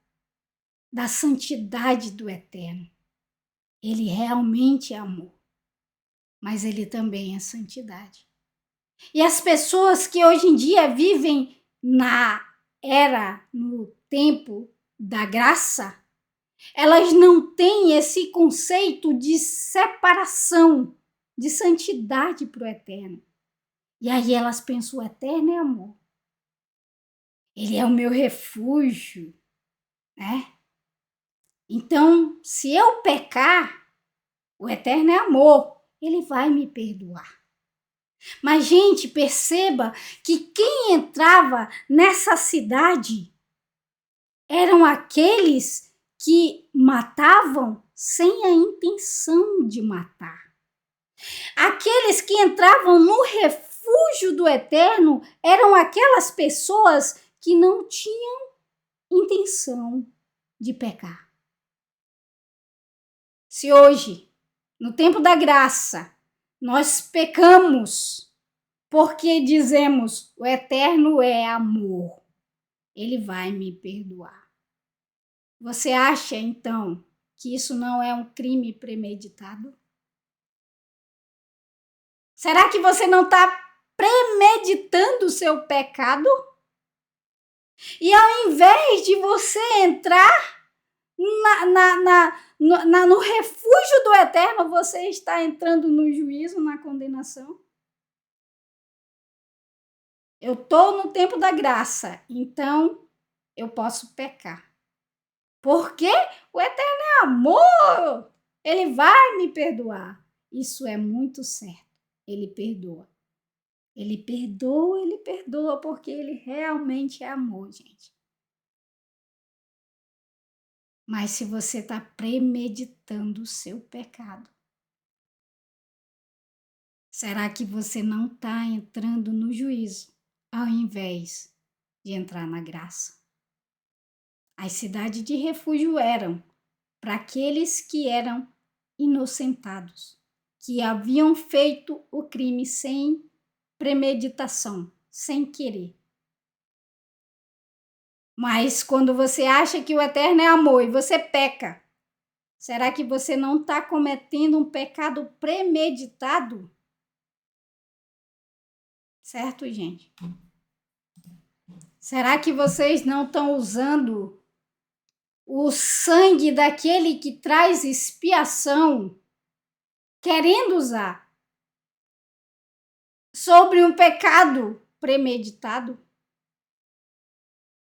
da santidade do Eterno. Ele realmente é amor, mas ele também é santidade. E as pessoas que hoje em dia vivem no tempo da graça, elas não têm esse conceito de separação, de santidade para o Eterno. E aí elas pensam, o Eterno é amor. Ele é o meu refúgio, né? Então, se eu pecar, o Eterno é amor, ele vai me perdoar. Mas, gente, perceba que quem entrava nessa cidade eram aqueles que matavam sem a intenção de matar. Aqueles que entravam no refúgio do Eterno eram aquelas pessoas que não tinham intenção de pecar. Se hoje, no tempo da graça, nós pecamos porque dizemos o Eterno é amor, ele vai me perdoar. Você acha, então, que isso não é um crime premeditado? Será que você não está premeditando o seu pecado? E ao invés de você entrar no refúgio do Eterno, você está entrando no juízo, na condenação? Eu estou no tempo da graça, então eu posso pecar. Porque o Eterno é amor, ele vai me perdoar. Isso é muito certo, ele perdoa. Ele perdoa porque ele realmente é amor, gente. Mas se você está premeditando o seu pecado, será que você não está entrando no juízo ao invés de entrar na graça? As cidades de refúgio eram para aqueles que eram inocentados, que haviam feito o crime sem premeditação, sem querer. Mas quando você acha que o Eterno é amor e você peca, será que você não está cometendo um pecado premeditado? Certo, gente? Será que vocês não estão usando o sangue daquele que traz expiação, querendo usar, sobre um pecado premeditado?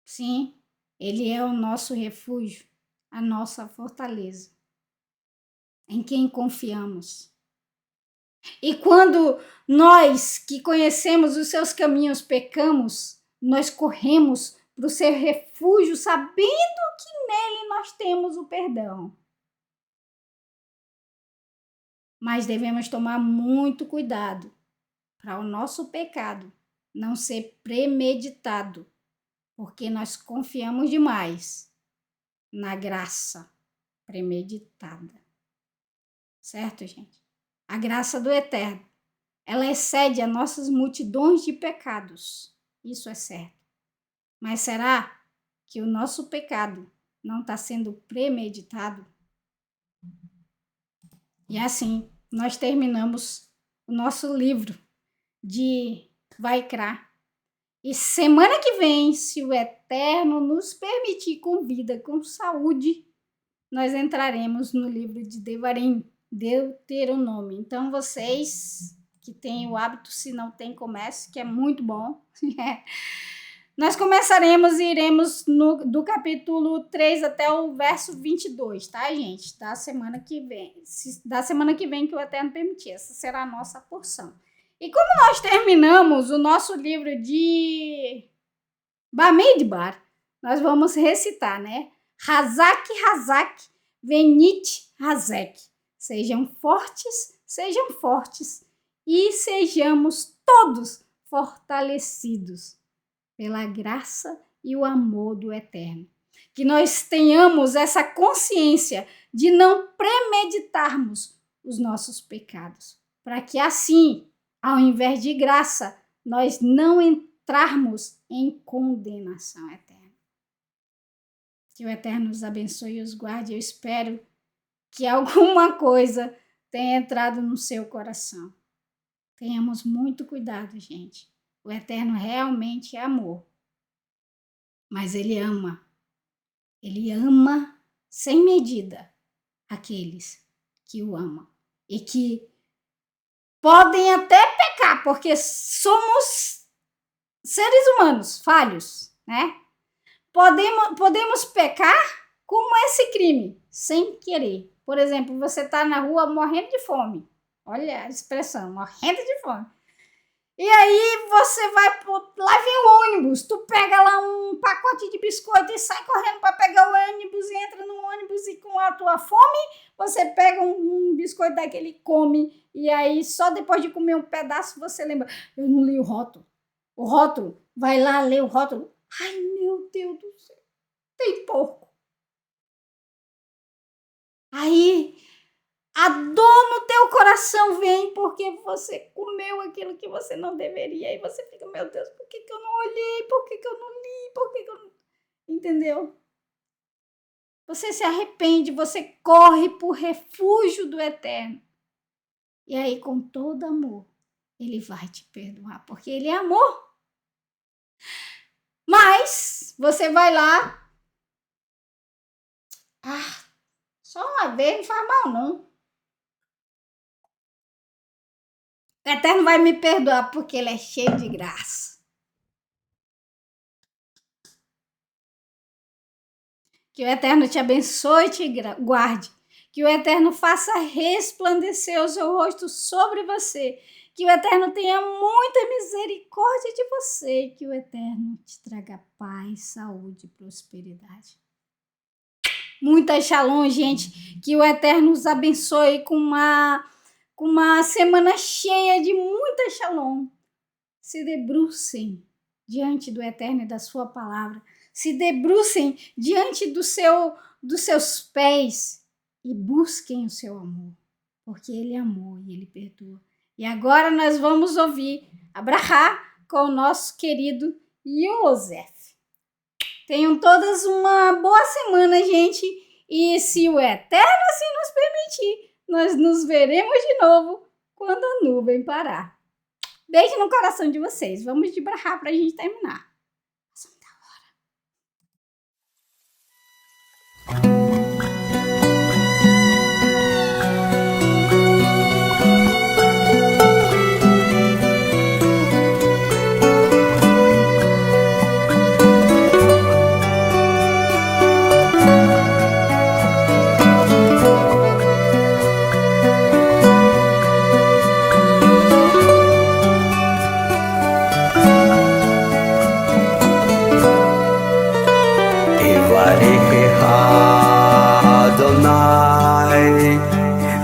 Sim, ele é o nosso refúgio, a nossa fortaleza, em quem confiamos. E quando nós que conhecemos os seus caminhos pecamos, nós corremos para o seu refúgio, sabendo que nele nós temos o perdão. Mas devemos tomar muito cuidado para o nosso pecado não ser premeditado, porque nós confiamos demais na graça premeditada. Certo, gente? A graça do Eterno, ela excede as nossas multidões de pecados. Isso é certo. Mas será que o nosso pecado não está sendo premeditado? E assim, nós terminamos o nosso livro de Vaikra. E semana que vem, se o Eterno nos permitir com vida, com saúde, nós entraremos no livro de Devarim, Deuteronômio. Então, vocês que têm o hábito, se não tem, comece, que é muito bom. Nós começaremos e iremos do capítulo 3 até o verso 22, tá, gente? Da semana que vem. Da semana que vem que o Eterno permitir. Essa será a nossa porção. E como nós terminamos o nosso livro de Bamidbar, nós vamos recitar, né? Hazak, Hazak, Venit, Hazek. Sejam fortes e sejamos todos fortalecidos pela graça e o amor do Eterno. Que nós tenhamos essa consciência de não premeditarmos os nossos pecados, para que assim, ao invés de graça, nós não entrarmos em condenação eterna. Que o Eterno nos abençoe e os guarde. Eu espero que alguma coisa tenha entrado no seu coração. Tenhamos muito cuidado, gente. O Eterno realmente é amor. Mas ele ama sem medida aqueles que o amam e que podem até pecar, porque somos seres humanos falhos, né? Podemos pecar como esse crime, sem querer. Por exemplo, você está na rua morrendo de fome. Olha a expressão, morrendo de fome. E aí você vai, lá vem o ônibus, tu pega lá um pacote de biscoito e sai correndo para pegar o ônibus e entra no ônibus e com a tua fome, você pega um biscoito daquele e come. E aí só depois de comer um pedaço você lembra, eu não li o rótulo. O rótulo, vai lá ler o rótulo. Ai, meu Deus do céu, tem porco. Aí a dor no teu coração vem porque você comeu aquilo que você não deveria. E você fica, meu Deus, por que eu não olhei? Por que eu não li? Por que eu não... Entendeu? Você se arrepende, você corre por refúgio do Eterno. E aí, com todo amor, Ele vai te perdoar, porque Ele é amor. Mas você vai lá. Só uma vez não faz mal, não. O Eterno vai me perdoar porque Ele é cheio de graça. Que o Eterno te abençoe e te guarde. Que o Eterno faça resplandecer o seu rosto sobre você. Que o Eterno tenha muita misericórdia de você. Que o Eterno te traga paz, saúde e prosperidade. Muita shalom, gente. Que o Eterno os abençoe com uma semana cheia de muita shalom. Se debrucem diante do Eterno e da sua palavra. Se debrucem diante dos seus pés e busquem o seu amor, porque Ele amou e Ele perdoa. E agora nós vamos ouvir a brachá com o nosso querido Yosef. Tenham todas uma boa semana, gente, e se o Eterno assim nos permitir, nós nos veremos de novo quando a nuvem parar. Beijo no coração de vocês. Vamos de brachá para a gente terminar. Adonai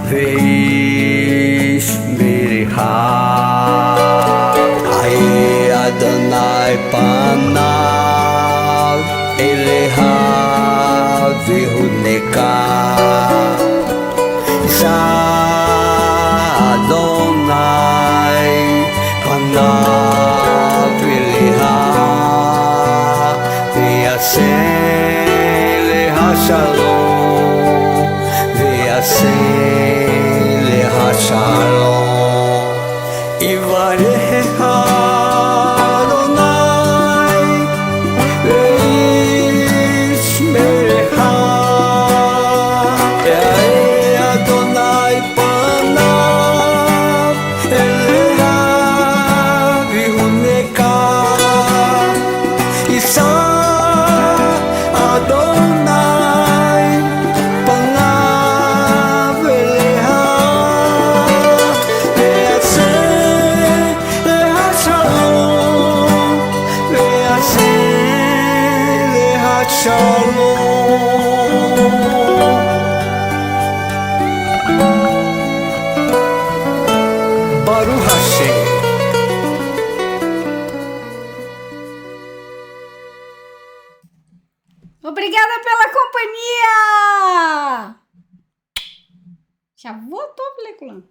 veish miriha Ai Adonai panav eleha vihuneka Adonai panav eleha v'yaseh leha shalom v'yaseh leha shalom Yivarecha Adonai v'yishmerecha Ya'eh Adonai panav eleha v'yihuneka Yisa Adonai panav eleha v'yaseh leha shalom v'yaseh leha shalom Baruch Hashem. Obrigada pela companhia! Já voltou, Peleculã.